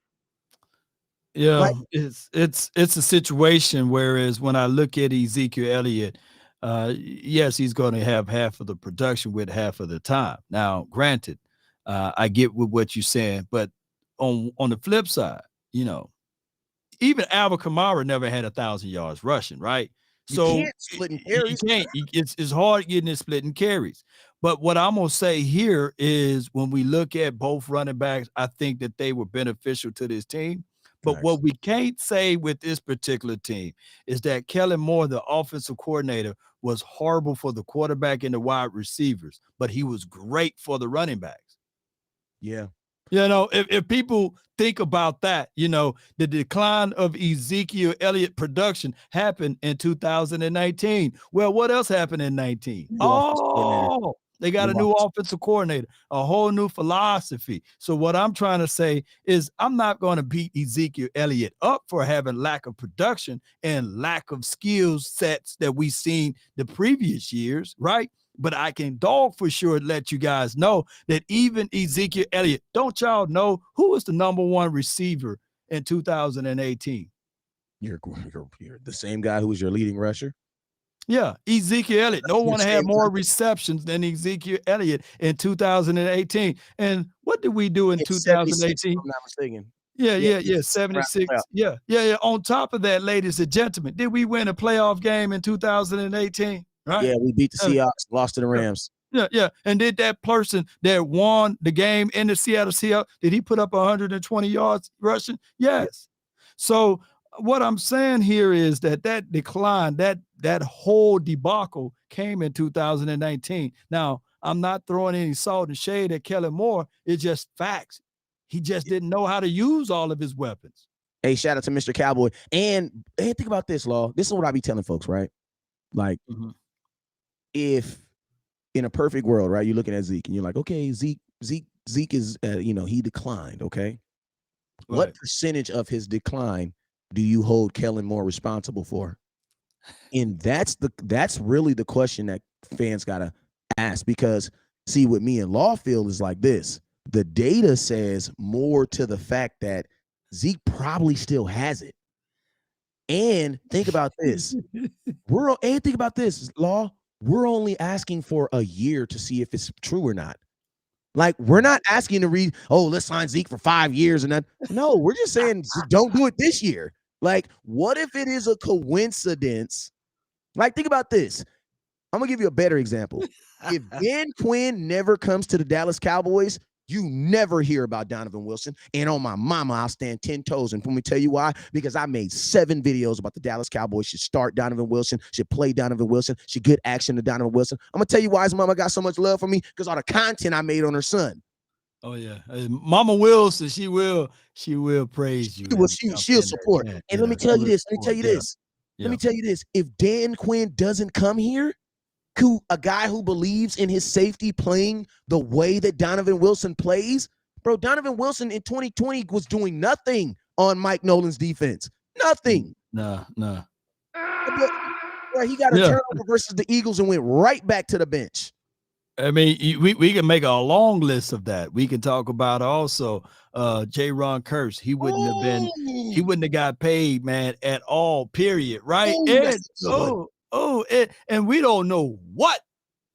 Yeah, like, it's a situation. Whereas when I look at Ezekiel Elliott, yes, he's going to have half of the production with half of the time. Now, granted, I get with what you're saying, but on the flip side, you know, even Alvin Kamara never had 1,000 yards rushing, right? So you can't split in carries. You can't. It's hard getting it split in carries. But what I'm gonna say here is when we look at both running backs, I think that they were beneficial to this team. But nice. What we can't say with this particular team is that Kellen Moore, the offensive coordinator, was horrible for the quarterback and the wide receivers, but he was great for the running backs. Yeah. You know, if people think about that, you know, the decline of Ezekiel Elliott production happened in 2019. Well, what else happened in 19? Oh, they got a new offensive coordinator, a whole new philosophy. So what I'm trying to say is I'm not going to beat Ezekiel Elliott up for having lack of production and lack of skill sets that we've seen the previous years, right? But I can dog for sure let you guys know that even Ezekiel Elliott, don't y'all know who was the #1 receiver in 2018? You're the same guy who was your leading rusher? Yeah, Ezekiel Elliott. No one had more receptions than Ezekiel Elliott in 2018. And what did we do in 2018? If I'm not mistaken. Yeah, 76. Yeah. On top of that, ladies and gentlemen, did we win a playoff game in 2018? Right? Yeah, we beat the Seahawks, lost to the Rams. Yeah. And did that person that won the game in the Seattle Seahawks, did he put up 120 yards rushing? Yes. So what I'm saying here is that decline, that whole debacle came in 2019. Now, I'm not throwing any salt and shade at Kellen Moore. It's just facts. He just didn't know how to use all of his weapons. Hey, shout out to Mr. Cowboy. And think about this, Law. This is what I be telling folks, right? Like, if in a perfect world, right, you're looking at Zeke and you're like, okay, Zeke is, he declined, okay? Right. What percentage of his decline do you hold Kellen Moore responsible for? And that's really the question that fans gotta ask, because see, what me and Law feel is like this. The data says more to the fact that Zeke probably still has it. And think about this. Think about this, Law. We're only asking for a year to see if it's true or not. Like, we're not asking to read, let's sign Zeke for 5 years and that. No, we're just saying don't do it this year. Like, what if it is a coincidence? Like, think about this. I'm going to give you a better example. If Dan Quinn never comes to the Dallas Cowboys, you never hear about Donovan Wilson. And on my mama, I'll stand 10 toes. And let me tell you why. Because I made 7 videos about the Dallas Cowboys should start Donovan Wilson, should play Donovan Wilson, should get action to Donovan Wilson. I'm going to tell you why his mama got so much love for me, because all the content I made on her son. Oh, yeah. Mama Wilson, she will praise you. She'll support. And let me tell you this. Let me tell you this. If Dan Quinn doesn't come here, a guy who believes in his safety playing the way that Donovan Wilson plays, bro, Donovan Wilson in 2020 was doing nothing on Mike Nolan's defense? Nothing. No. Where he got a turnover versus the Eagles and went right back to the bench. I mean, we can make a long list of that. We can talk about also J-Ron Curse. He wouldn't have got paid, man, at all, period. Right? And we don't know what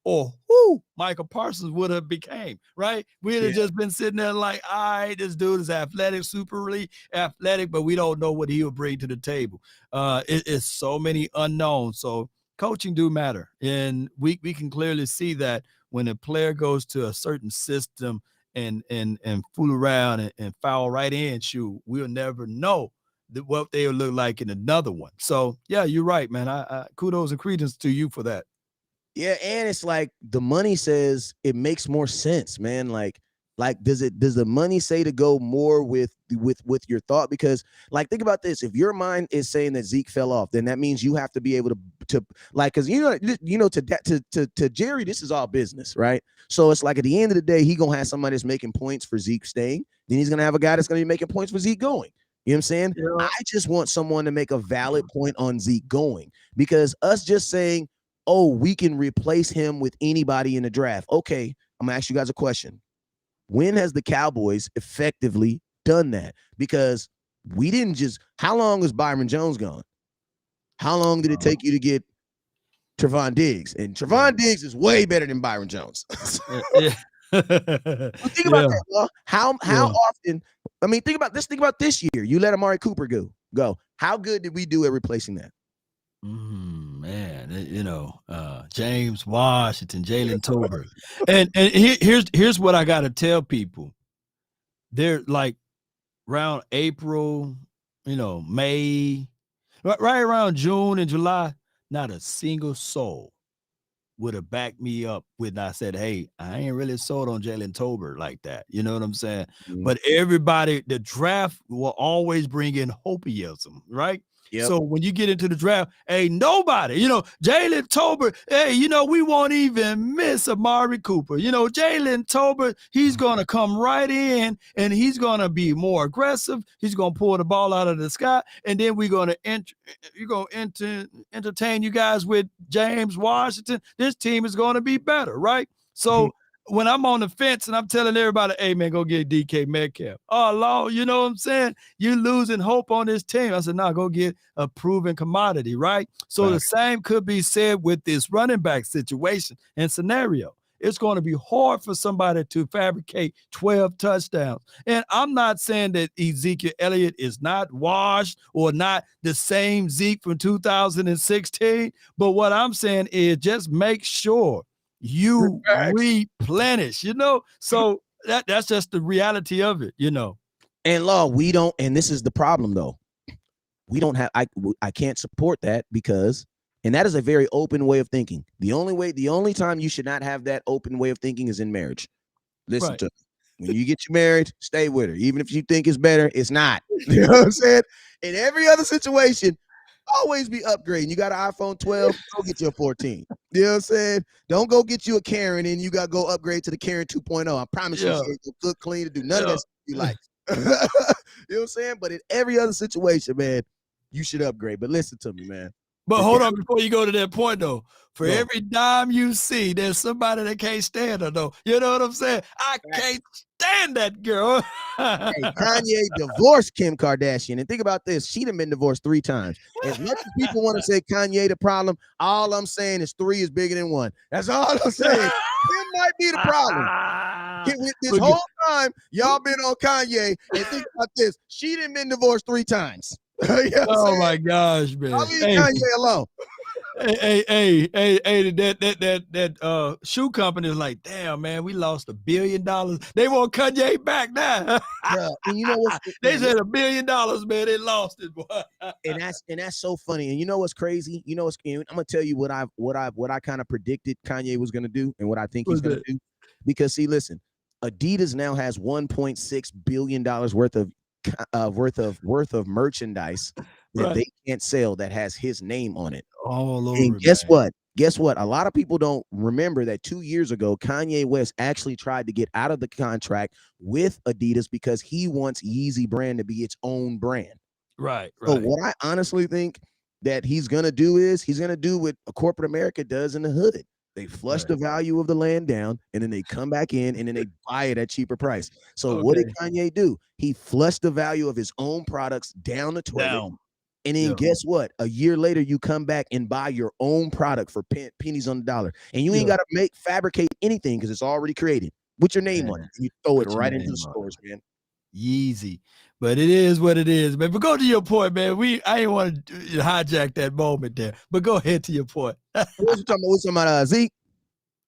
or who Micah Parsons would have became, right? We'd have just been sitting there like, all right, this dude is athletic, super really athletic, but we don't know what he'll bring to the table. It's so many unknowns. So coaching do matter. And we can clearly see that when a player goes to a certain system and fool around and foul right in, we'll never know what they'll look like in another one. So yeah, you're right, man. I kudos and credence to you for that. Yeah, and it's like the money says it makes more sense, man. Like does the money say to go more with your thought? Because like think about this: if your mind is saying that Zeke fell off, then that means you have to be able to like, because to Jerry, this is all business, right? So it's like at the end of the day, he gonna have somebody that's making points for Zeke staying. Then he's gonna have a guy that's gonna be making points for Zeke going. You know what I'm saying? Yeah. I just want someone to make a valid point on Zeke going, because us just saying, oh, we can replace him with anybody in the draft. Okay, I'm gonna ask you guys a question. When has the Cowboys effectively done that? Because we didn't just, how long was Byron Jones gone? How long did it take you to get Trevon Diggs? And Trevon Diggs is way better than Byron Jones. Think about that, bro. How often, I mean, think about this year. You let Amari Cooper go. How good did we do at replacing that? Man, James Washington, Jalen Tolbert. and here's what I got to tell people. They're like around April, May, right around June and July, not a single soul would have backed me up when I said, hey, I ain't really sold on Jalen Tolbert like that. You know what I'm saying? Mm-hmm. But everybody, the draft will always bring in hopeism, right? Yep. So when you get into the draft, hey, nobody, Jalen Tolbert, hey, we won't even miss Amari Cooper. Jalen Tolbert, he's going to come right in and he's going to be more aggressive. He's going to pull the ball out of the sky. And then we're going to entertain you guys with James Washington. This team is going to be better, right? So when I'm on the fence and I'm telling everybody, hey, man, go get DK Metcalf. Oh, Lord, you know what I'm saying? You're losing hope on this team. I said, no, go get a proven commodity, right? So the same could be said with this running back situation and scenario. It's going to be hard for somebody to fabricate 12 touchdowns. And I'm not saying that Ezekiel Elliott is not washed or not the same Zeke from 2016. But what I'm saying is just make sure you replenish, so that's just the reality of it, And Law, we don't, and this is the problem though. We don't have, I can't support that because, and that is a very open way of thinking. The only time you should not have that open way of thinking is in marriage. Listen to me. When you get you married, stay with her. Even if you think it's better, it's not. You know what I'm saying? In every other situation, always be upgrading. You got an iPhone 12, go get you a 14. You know what I'm saying? Don't go get you a Karen and you got to go upgrade to the Karen 2.0. I promise you, she ain't gonna cook, clean, to do none of that stuff you like. You know what I'm saying? But in every other situation, man, you should upgrade. But listen to me, man. But hold on, before you go to that point, though, for every dime you see, there's somebody that can't stand her, though. You know what I'm saying? I can't stand that girl. Hey, Kanye divorced Kim Kardashian. And think about this. She done been divorced 3 times. As much as people want to say Kanye the problem, all I'm saying is 3 is bigger than 1. That's all I'm saying. Kim might be the problem. This whole time, y'all been on Kanye. And think about this. She done been divorced 3 times. You know oh my gosh, man! I'll leave Kanye alone. Hey, that shoe company is like, damn, man, we lost $1 billion. They want Kanye back now. Yeah, and you know what? They said $1 billion, man. They lost it, boy. and that's so funny. And you know what's crazy? I'm gonna tell you what I kind of predicted Kanye was gonna do, and what I think he's gonna do. Because see, listen, Adidas now has $1.6 billion worth of merchandise that they can't sell that has his name on it. All over. And guess what? Guess what? A lot of people don't remember that 2 years ago, Kanye West actually tried to get out of the contract with Adidas because he wants Yeezy brand to be its own brand. Right. So what I honestly think that he's going to do is he's going to do what a corporate America does in the hood. They flush the value of the land down, and then they come back in, and then they buy it at cheaper price. So what did Kanye do? He flushed the value of his own products down the toilet. And then guess what? A year later, you come back and buy your own product for pennies on the dollar. And you ain't got to fabricate anything because it's already created with your name on it. And you throw it right into the stores, man. Yeezy. But it is what it is, man. But go to your point, man. I didn't want to hijack that moment there. But go ahead to your point. What you talking about, Zeke?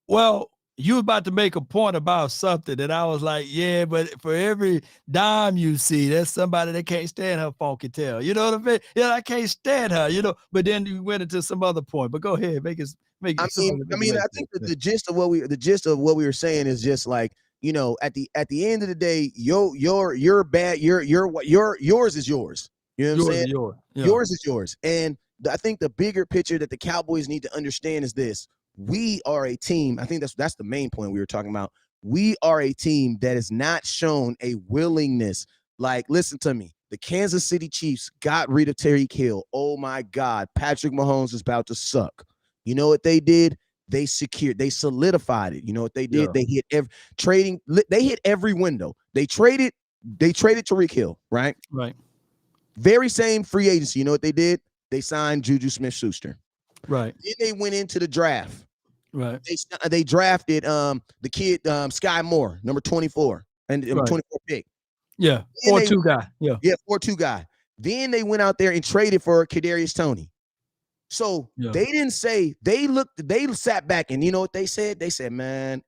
Well, you were about to make a point about something that I was like, yeah, but for every dime you see, there's somebody that can't stand her funky tail. You know what I mean? Yeah, I can't stand her, you know. But then you went into some other point. But go ahead, make it. I think that the gist of what we were saying is just like, you know, at the end of the day, you're bad. Yours is yours. You know what I'm saying? Yours is yours. And I think the bigger picture that the Cowboys need to understand is this. We are a team. I think that's the main point we were talking about. We are a team that has not shown a willingness. Like, listen to me. The Kansas City Chiefs got rid of Tyreek Hill. Oh my God, Patrick Mahomes is about to suck. You know what they did? They solidified it. You know what they did? They hit every window. They traded Tyreek Hill, right? Right. Very same free agency. You know what they did? They signed Juju Smith-Schuster. Right. Then they went into the draft. Right. They drafted the kid Sky Moore, number 24, and 24 pick. Yeah, 4-2 guy. Yeah, 4-2 guy. Then they went out there and traded for Kadarius Toney. So they didn't say they sat back and you know what they said? They said, man,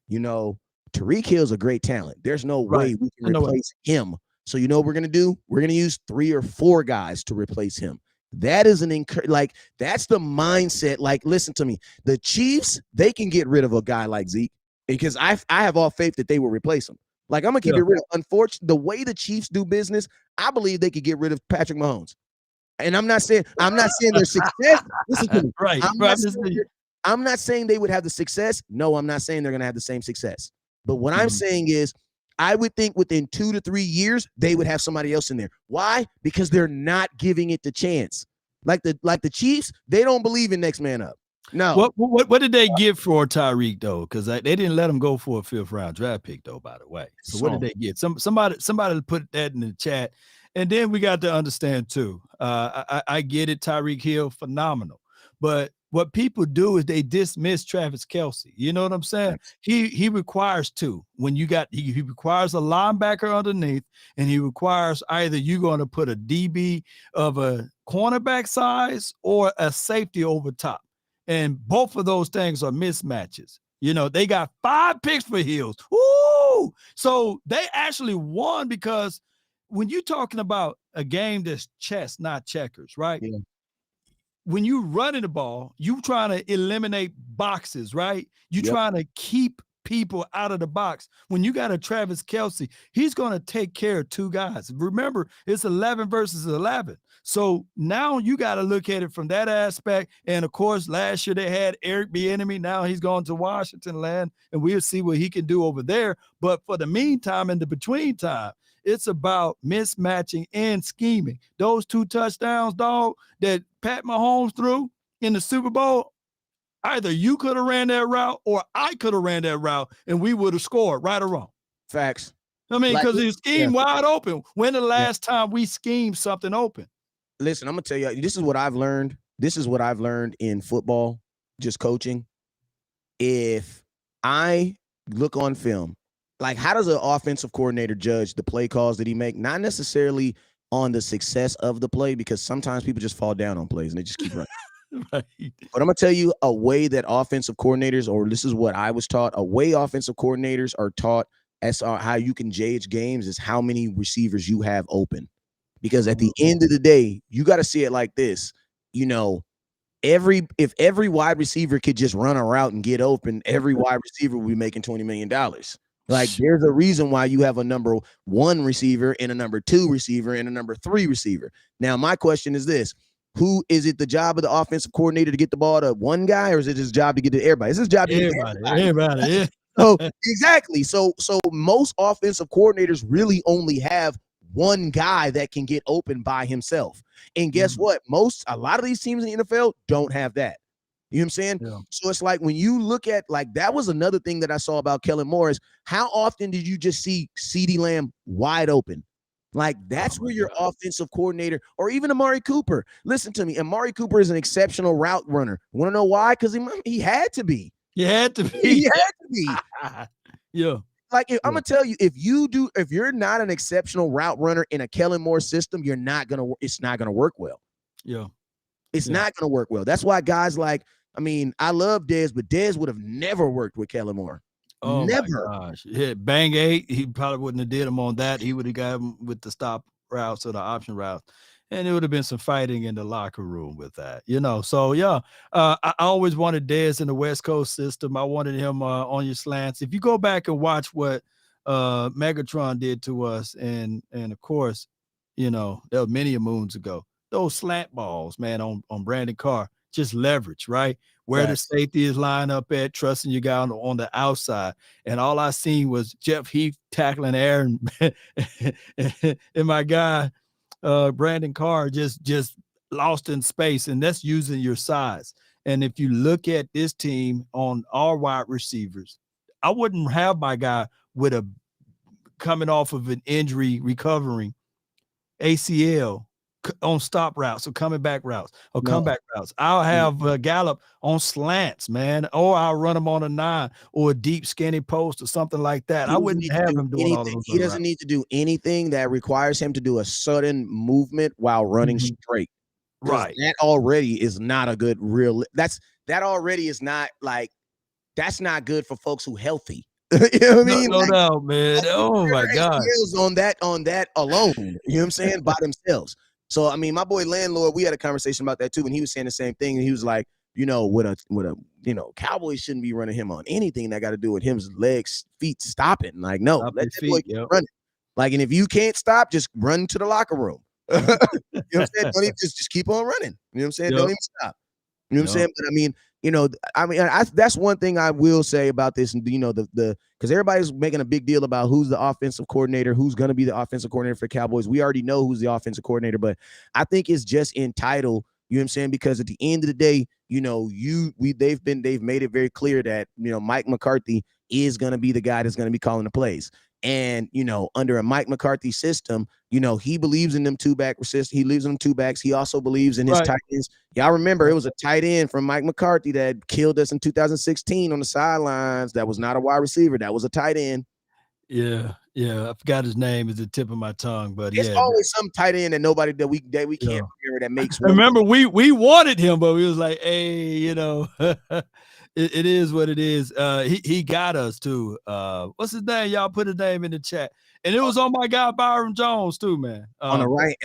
you know, Tyreek Hill's a great talent. There's no way we can replace him. So you know what we're gonna do? We're gonna use 3 or 4 guys to replace him. That is that's the mindset. Like, listen to me. The Chiefs, they can get rid of a guy like Zeke because I have all faith that they will replace him. Like, I'm gonna keep it real. Unfortunately, the way the Chiefs do business, I believe they could get rid of Patrick Mahomes. And I'm not saying their success. Listen to me. Right. I'm not saying they would have the success. No, I'm not saying they're gonna have the same success. But what I'm saying is, I would think within 2 to 3 years, they would have somebody else in there. Why? Because they're not giving it the chance. Like the Chiefs, they don't believe in next man up. No. What did they give for Tyreek though? Because they didn't let him go for a 5th round draft pick though. By the way, so what did they get? Somebody put that in the chat, and then we got to understand too. I get it. Tyreek Hill, phenomenal, but what people do is they dismiss Travis Kelce. You know what I'm saying? He requires 2. When you got he requires a linebacker underneath, and he requires either you're going to put a DB of a cornerback size or a safety over top. And both of those things are mismatches. You know, they got 5 picks for Hills. Ooh! So they actually won because when you're talking about a game that's chess, not checkers, right? Yeah. When you running the ball, you trying to eliminate boxes, right? You trying to keep people out of the box. When you got a Travis Kelce, he's going to take care of 2 guys. Remember, it's 11 versus 11. So now you got to look at it from that aspect. And of course, last year they had Eric Bieniemy. Now he's going to Washington land, and we'll see what he can do over there. But for the meantime, in the between time, it's about mismatching and scheming. Those 2 touchdowns, dog, that Pat Mahomes threw in the Super Bowl, either you could have ran that route or I could have ran that route, and we would have scored, right or wrong. Facts. I mean, because he schemed wide open. When the last time we schemed something open? Listen, I'm going to tell you, this is what I've learned. This is what I've learned in football, just coaching. If I look on film, like, how does an offensive coordinator judge the play calls that he make? Not necessarily on the success of the play, because sometimes people just fall down on plays and they just keep running. Right. But I'm going to tell you a way that offensive coordinators, or this is what I was taught, a way offensive coordinators are taught as how you can judge games is how many receivers you have open. Because at the end of the day, you got to see it like this. You know, if every wide receiver could just run a route and get open, every wide receiver would be making $20 million. Like, there's a reason why you have a number 1 receiver and a number 2 receiver and a number 3 receiver. Now, my question is this. who is it the job of the offensive coordinator to get the ball to one guy, or is it his job to get to everybody? It's his job to get to everybody. Yeah. So exactly. So most offensive coordinators really only have one guy that can get open by himself. And guess what? A lot of these teams in the NFL don't have that. You know what I'm saying? Yeah. So it's like when you look at, like, that was another thing that I saw about Kellen Moore is how often did you just see CeeDee Lamb wide open? Like, that's where your offensive coordinator, or even Amari Cooper. Listen to me. Amari Cooper is an exceptional route runner. Want to know why? Because he had to be. He had to be. He had to be. Yeah. Like, I'm gonna tell you, if you're not an exceptional route runner in a Kellen Moore system, it's not gonna work well. Yeah. It's not gonna work well. That's why guys like, I love Dez, but Dez would have never worked with Kellen Moore. Oh never. My gosh. Yeah, Bang 8, he probably wouldn't have did him on that. He would have got him with the stop routes or the option routes. And it would have been some fighting in the locker room with that, So, yeah, I always wanted Dez in the West Coast system. I wanted him on your slants. If you go back and watch what Megatron did to us, and of course, that was many a moons ago, those slant balls, man, on Brandon Carr, just leverage, right? Where the safety is lined up at, trusting you guy on the outside. And all I seen was Jeff Heath tackling Aaron and my guy, Brandon Carr just lost in space, and that's using your size. And if you look at this team on our wide receivers, I wouldn't have my guy with a coming off of an injury, recovering ACL on stop routes or coming back routes or comeback routes. I'll have Gallup on slants, man, or I'll run him on a 9 or a deep skinny post or something like that. I wouldn't have him doing all of those. He doesn't need to do anything that requires him to do a sudden movement while running straight. Right. That already is not a good that already is not like, that's not good for folks who healthy. You know what I mean? No doubt, man. Oh my God. On that alone, you know what I'm saying? By themselves. So, my boy Landlord, we had a conversation about that too, and he was saying the same thing. And he was like, Cowboys shouldn't be running him on anything that got to do with his legs, feet stopping. Like, no, let that boy keep running. Like, and if you can't stop, just run to the locker room. You know what I'm saying? Don't even just keep on running. You know what I'm saying? Don't even stop. You know what I'm saying? But that's one thing I will say about this, and because everybody's making a big deal about who's the offensive coordinator, who's going to be the offensive coordinator for the Cowboys. We already know who's the offensive coordinator, but I think it's just entitled. You know what I'm saying? Because at the end of the day, they've made it very clear that Mike McCarthy is going to be the guy that's going to be calling the plays. And, under a Mike McCarthy system, he believes in them two-back system. He believes in them two backs. He also believes in his tight ends. Y'all remember it was a tight end from Mike McCarthy that killed us in 2016 on the sidelines. That was not a wide receiver. That was a tight end. Yeah. I forgot his name. Is the tip of my tongue, but it's always some tight end that we can't remember that makes. Remember, we wanted him, but we was like, hey, it is what it is. He got us too. What's his name? Y'all put his name in the chat. And it was on my guy Byron Jones too, man. On the right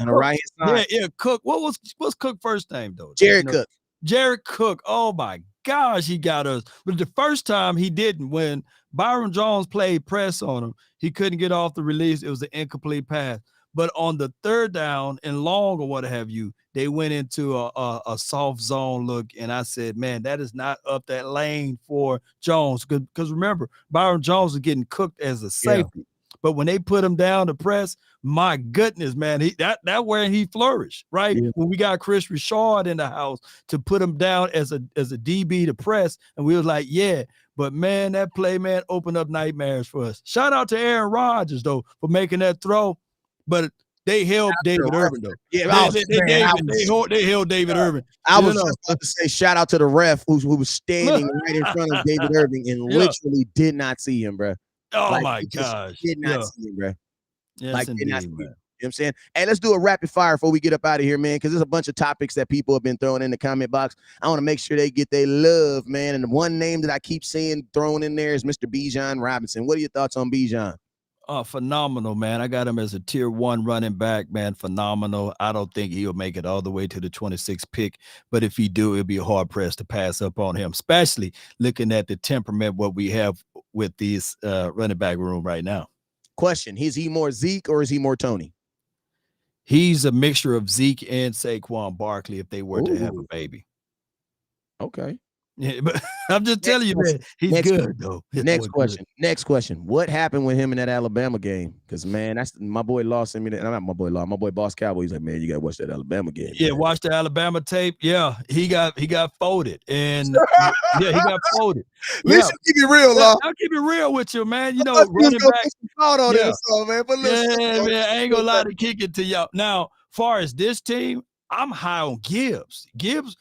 side. Yeah, Cook. What's Cook's first name though? Jared Cook. Jared Cook. Oh my gosh, he got us. But the first time he didn't. When Byron Jones played press on him, he couldn't get off the release. It was an incomplete pass. But on the third down and long or what have you, they went into a soft zone look. And I said, man, that is not up that lane for Jones. Because remember, Byron Jones was getting cooked as a safety. Yeah. But when they put him down to press, my goodness, man, that where he flourished, right? Yeah. When we got Chris Richard in the house to put him down as a DB to press, and we was like, yeah. But man, that play, man, opened up nightmares for us. Shout out to Aaron Rodgers though for making that throw. But they held David Irvin, though. Yeah, they held David Irvin. I was just about to say shout out to the ref who was standing right in front of David Irving and literally did not see him, bro. Oh, my gosh. Did not see him, bro. Yes, did not see him. Man. You know what I'm saying? Hey, let's do a rapid fire before we get up out of here, man, because there's a bunch of topics that people have been throwing in the comment box. I want to make sure they get their love, man. And the one name that I keep seeing thrown in there is Mr. Bijan Robinson. What are your thoughts on Bijan? Phenomenal, man. I got him as a tier 1 running back, man. Phenomenal. I don't think he'll make it all the way to the 26th pick, but if he do, it'll be hard pressed to pass up on him, especially looking at the temperament what we have with these running back room right now. Question: is he more Zeke or is he more Tony? He's a mixture of Zeke and Saquon Barkley if they were to have a Ooh, baby. okay. Yeah, but I'm just Next telling you, question. man, he's Next good question. though. His Next boy good. question. Next question. What happened with him in that Alabama game? Because man, that's my boy lost him. Not my boy lost. My boy Boss Cowboy. He's like, man, you gotta watch that Alabama game. Yeah, Man. watch the Alabama tape. Yeah, he got folded, and yeah, he got folded. At least you keep it real, Yeah, Law. I'll keep it real with you, man. You I know, thought you was running gonna back. put some thought on it Yeah, or something, man. But yeah, listen, man. I ain't gonna lie to kick it to y'all. Now, far as this team, I'm high on Gibbs. Gibbs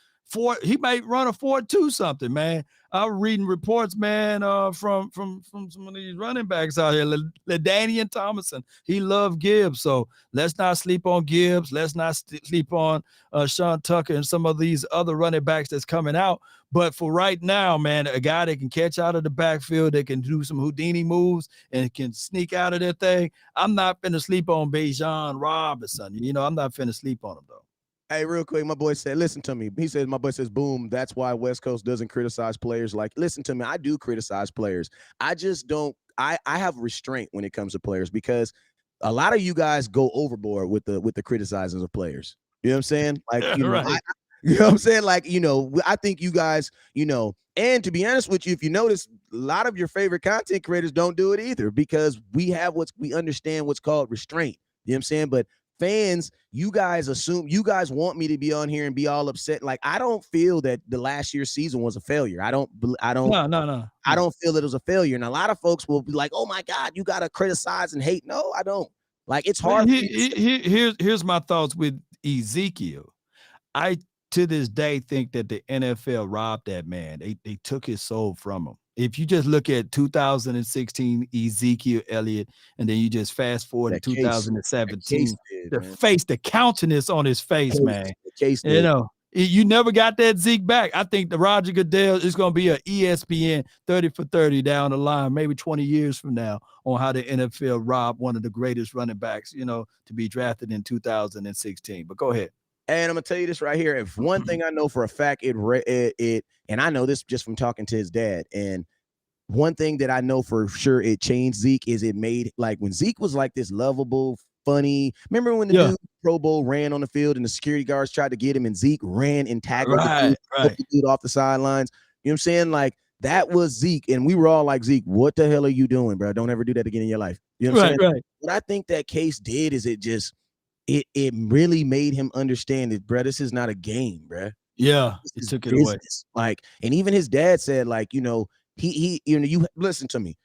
he might run a 4.2 something, man. I was reading reports, man, from some of these running backs out here. LaDainian Tomlinson, he loved Gibbs. So let's not sleep on Gibbs. Let's not sleep on Sean Tucker and some of these other running backs that's coming out. But for right now, man, a guy that can catch out of the backfield, that can do some Houdini moves and can sneak out of that thing. I'm not finna sleep on Bijan Robinson. You know, I'm not finna sleep on him, though. Hey, real quick, my boy said, listen to me. He says, my boy says, boom, that's why West Coast doesn't criticize players. Like, listen to me, I do criticize players. I just don't, I have restraint when it comes to players because a lot of you guys go overboard with the criticizing of players. You know what I'm saying? Like, you know, Right. you know what I'm saying? Like, you know, I think you guys, you know, and to be honest with you, if you notice, a lot of your favorite content creators don't do it either because we understand what's called restraint. You know what I'm saying? But fans, you guys want me to be on here and be all upset. Like, I don't feel that the last year's season was a failure. I don't No. I don't feel that it was a failure. And a lot of folks will be like, oh my God, you gotta criticize and hate. No, I don't. Like, it's hard. Here's my thoughts with Ezekiel. I to this day think that the NFL robbed that man. They took his soul from him. If you just look at 2016 Ezekiel Elliott, and then you just fast forward to 2017, the countenance on his face, man. You know, you never got that Zeke back. I think the Roger Goodell is going to be an ESPN 30 for 30 down the line, maybe 20 years from now, on how the NFL robbed one of the greatest running backs, you know, to be drafted in 2016. But go ahead. And I'm gonna tell you this right here. If one thing I know for a fact, and I know this just from talking to his dad. And one thing that I know for sure it changed Zeke is it made, like, when Zeke was like this lovable, funny. Remember when the dude Pro Bowl ran on the field and the security guards tried to get him, and Zeke ran and tackled the dude off the sidelines. You know what I'm saying? Like, that was Zeke, and we were all like, Zeke, what the hell are you doing, bro? Don't ever do that again in your life. You know what I'm saying? Right. What I think that case did is it really made him understand that, bro, this is not a game, bro. Yeah, it took it away. Like, and even his dad said, like, you know, he you know, you listen to me.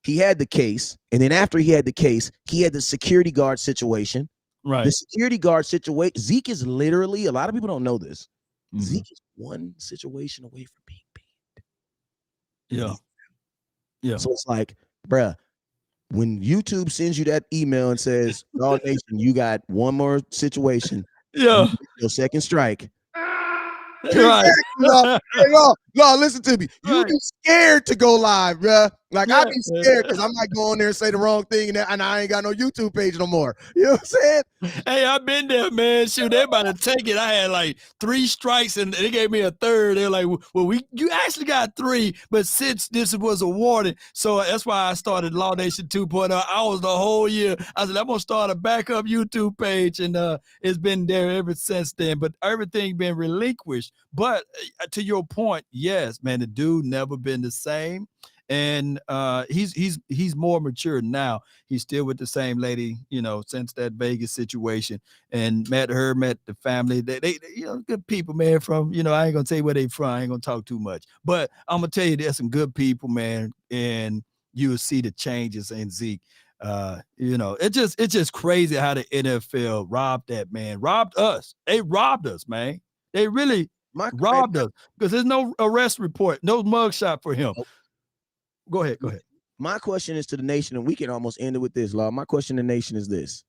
He had the case, and then after he had the case, he had the security guard situation. Right. The security guard situation. Zeke is literally, a lot of people don't know this. Zeke is one situation away from being banned. Yeah. So it's like, bruh, when YouTube sends you that email and says, "All Nation, you got one more situation, your second strike." Right. No, listen to me. You be scared to go live, bruh. Like, I'd be scared because I might go on there and say the wrong thing, and I ain't got no YouTube page no more. You know what I'm saying? Hey, I've been there, man. Shoot, they about to take it. I had like 3 strikes, and they gave me a third. They're like, well, you actually got 3, but since this was a warning, so that's why I started Law Nation 2.0. I was the whole year. I said, I'm going to start a backup YouTube page, and it's been there ever since then. But everything been relinquished. But to your point, yes, man, the dude never been the same. And he's more mature now. He's still with the same lady, you know, since that Vegas situation, and met the family. They you know, good people, man. From, you know, I ain't gonna tell you where they from. I ain't gonna talk too much, but I'm gonna tell you there's some good people, man, and you'll see the changes in Zeke. You know, it's just crazy how the NFL robbed that man, robbed us. They robbed us, man. They really robbed us because there's no arrest report, no mugshot for him. Go ahead. My question is to the nation, and we can almost end it with this, Law. My question to the nation is this: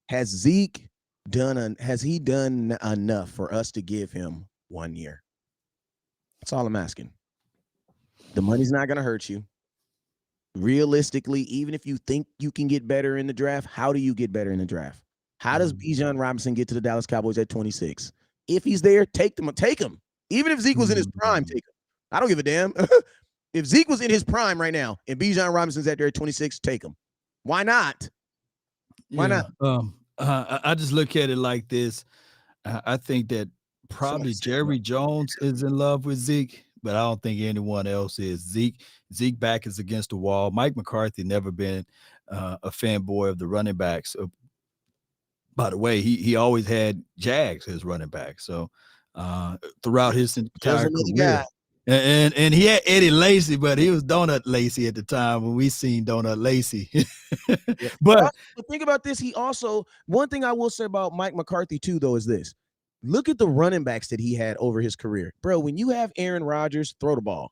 Has Zeke done enough for us to give him 1 year? That's all I'm asking. The money's not going to hurt you. Realistically, even if you think you can get better in the draft, how do you get better in the draft? How does Bijan Robinson get to the Dallas Cowboys at 26? If he's there, take him. Even if Zeke was in his prime, take him. I don't give a damn. If Zeke was in his prime right now and Bijan Robinson's at there at 26, take him. Why not? Why not? I just look at it like this. I think that probably Jerry Jones is in love with Zeke, but I don't think anyone else is. Zeke back is against the wall. Mike McCarthy never been a fanboy of the running backs. By the way, he always had Jags as running back. So throughout his entire career. And he had Eddie Lacy, but he was Donut Lacy at the time when we seen Donut Lacy. But think about this. He also, one thing I will say about Mike McCarthy too, though, is this. Look at the running backs that he had over his career. Bro, when you have Aaron Rodgers, throw the ball.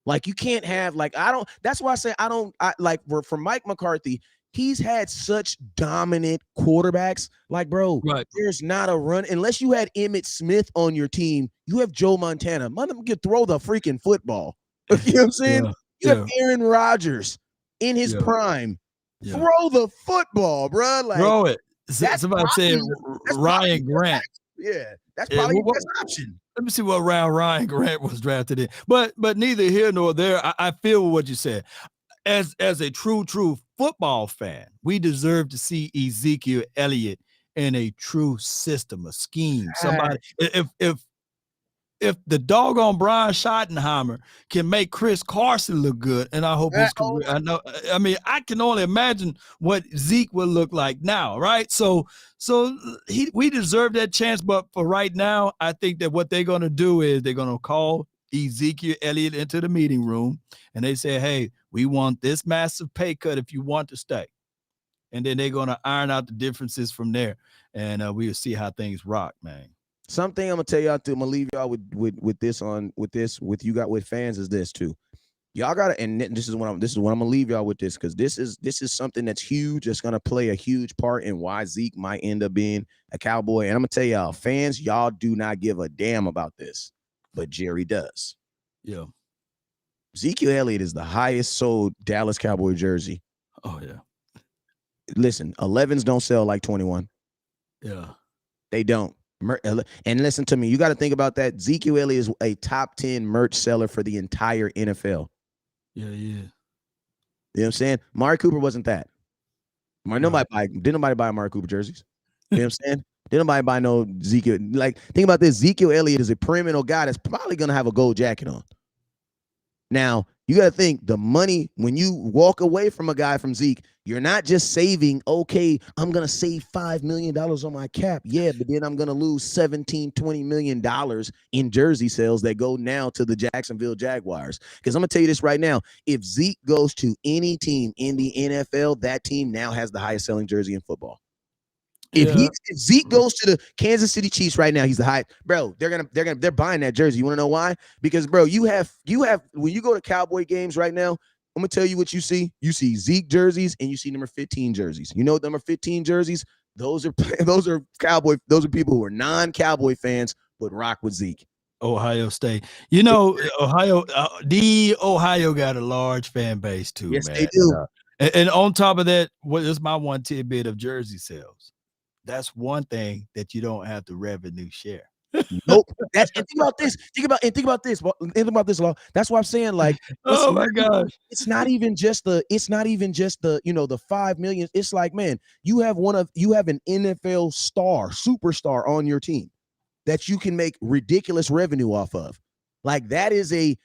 Like, you can't have, like, that's why I say for Mike McCarthy, he's had such dominant quarterbacks. Like, bro, there's not a run. Unless you had Emmitt Smith on your team, you have Joe Montana. Mother could throw the freaking football. You know what I'm saying? You have Aaron Rodgers in his prime. Throw the football, bro. Like, throw it. Somebody said Ryan Grant. Yeah, that's probably the best option. Let me see what round Ryan Grant was drafted in. But neither here nor there. I feel what you said. As a true football fan, we deserve to see Ezekiel Elliott in a true system, a scheme. Somebody, if the doggone Brian Schottenheimer can make Chris Carson look good, and I hope his career, I can only imagine what Zeke will look like now, right? So we deserve that chance, but for right now, I think that what they're going to do is they're going to call Ezekiel Elliott into the meeting room, and they say, hey, we want this massive pay cut if you want to stay. And then they're going to iron out the differences from there, and we'll see how things rock, man. Something I'm gonna tell y'all too. I'm gonna leave y'all with fans is this too. Y'all gotta, and this is what I'm gonna leave y'all with this, because this is something that's huge. It's gonna play a huge part in why Zeke might end up being a Cowboy. And I'm gonna tell y'all, fans, y'all do not give a damn about this, but Jerry does. Yeah. Ezekiel Elliott is the highest sold Dallas Cowboy jersey. Oh yeah. Listen, 11s don't sell like 21. Yeah. They don't. And listen to me, you got to think about that. Ezekiel Elliott is a top 10 merch seller for the entire NFL. Yeah. You know what I'm saying? Amari Cooper wasn't that. Didn't nobody buy Amari Cooper jerseys? You know what I'm saying? Didn't nobody buy no Ezekiel. Like, think about this. Ezekiel Elliott is a perimeter guy that's probably going to have a gold jacket on. Now, you got to think the money, when you walk away from a guy from Zeke, you're not just saving, okay, I'm going to save $5 million on my cap. Yeah, but then I'm going to lose $17-20 million in jersey sales that go now to the Jacksonville Jaguars. Because I'm going to tell you this right now. If Zeke goes to any team in the NFL, that team now has the highest selling jersey in football. If Zeke goes to the Kansas City Chiefs right now, he's the high, bro. They're buying that jersey. You want to know why? Because, bro, you have when you go to Cowboy games right now, I'm gonna tell you what you see. You see Zeke jerseys and you see number 15 jerseys. You know what number 15 jerseys? Those are Cowboy. Those are people who are non-Cowboy fans but rock with Zeke. Ohio State. You know, Ohio got a large fan base too. Yes, man. They do. And on top of that, what is my one tidbit of jersey sales? That's one thing that you don't have to revenue share. Nope. And think about this. Think about this. Law. That's why I'm saying, like, oh my gosh, it's not even just the the 5 million. It's like, man, you have an NFL superstar on your team that you can make ridiculous revenue off of. Like, that's a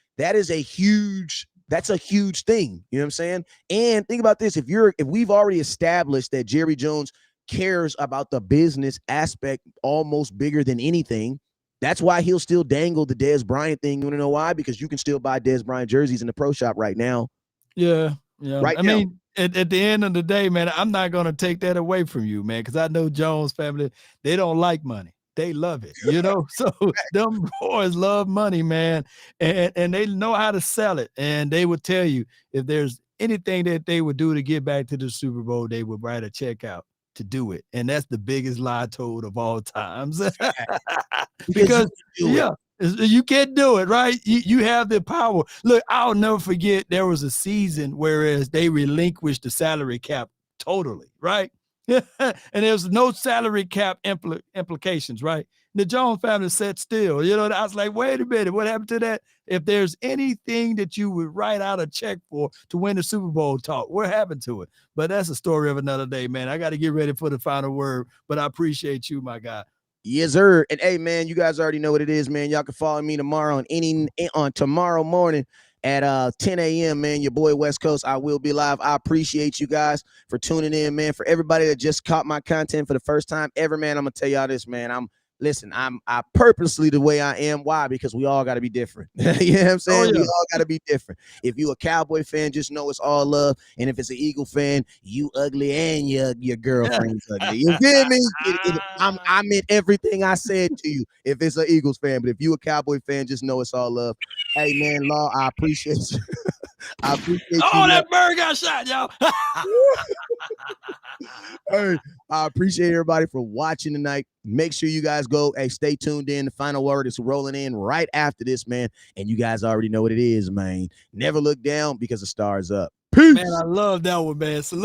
huge thing. You know what I'm saying? And think about this. If we've already established that Jerry Jones cares about the business aspect almost bigger than anything, that's why he'll still dangle the Dez Bryant thing. You want to know why? Because you can still buy Dez Bryant jerseys in the pro shop right now. Yeah. Right I now. mean, at the end of the day, man, I'm not going to take that away from you, man, because I know Jones family, they don't like money. They love it, you know? So them boys love money, man, and they know how to sell it. And they would tell you if there's anything that they would do to get back to the Super Bowl, they would write a check out to do it. And that's the biggest lie told of all times. Because you can't do it, right? You have the power. Look, I'll never forget there was a season whereas they relinquished the salary cap totally, right? And there's no salary cap implications, right? The Jones family sat still. You know, I was like, wait a minute, what happened to that? If there's anything that you would write out a check for to win the Super Bowl talk, what happened to it? But that's a story of another day, man. I got to get ready for the final word, but I appreciate you, my guy. Yes, sir. And hey, man, you guys already know what it is, man. Y'all can follow me tomorrow on tomorrow morning at 10 a.m., man. Your boy West Coast. I will be live. I appreciate you guys for tuning in, man. For everybody that just caught my content for the first time ever, man, I'm gonna tell y'all this, man. I purposely the way I am. Why? Because we all got to be different. You know what I'm saying? We all got to be different. If you a Cowboy fan, just know it's all love. And if it's an Eagle fan, you ugly and your girlfriend's ugly. You feel me? I meant everything I said to you if it's an Eagles fan. But if you a Cowboy fan, just know it's all love. Hey, man, Law, I appreciate you. I appreciate you. Oh, that bird got shot, y'all. Hey, I appreciate everybody for watching tonight. Make sure you guys go. Hey, stay tuned in. The final word is rolling in right after this, man. And you guys already know what it is, man. Never look down because the star's up. Peace. Man, I love that one, man. Salute.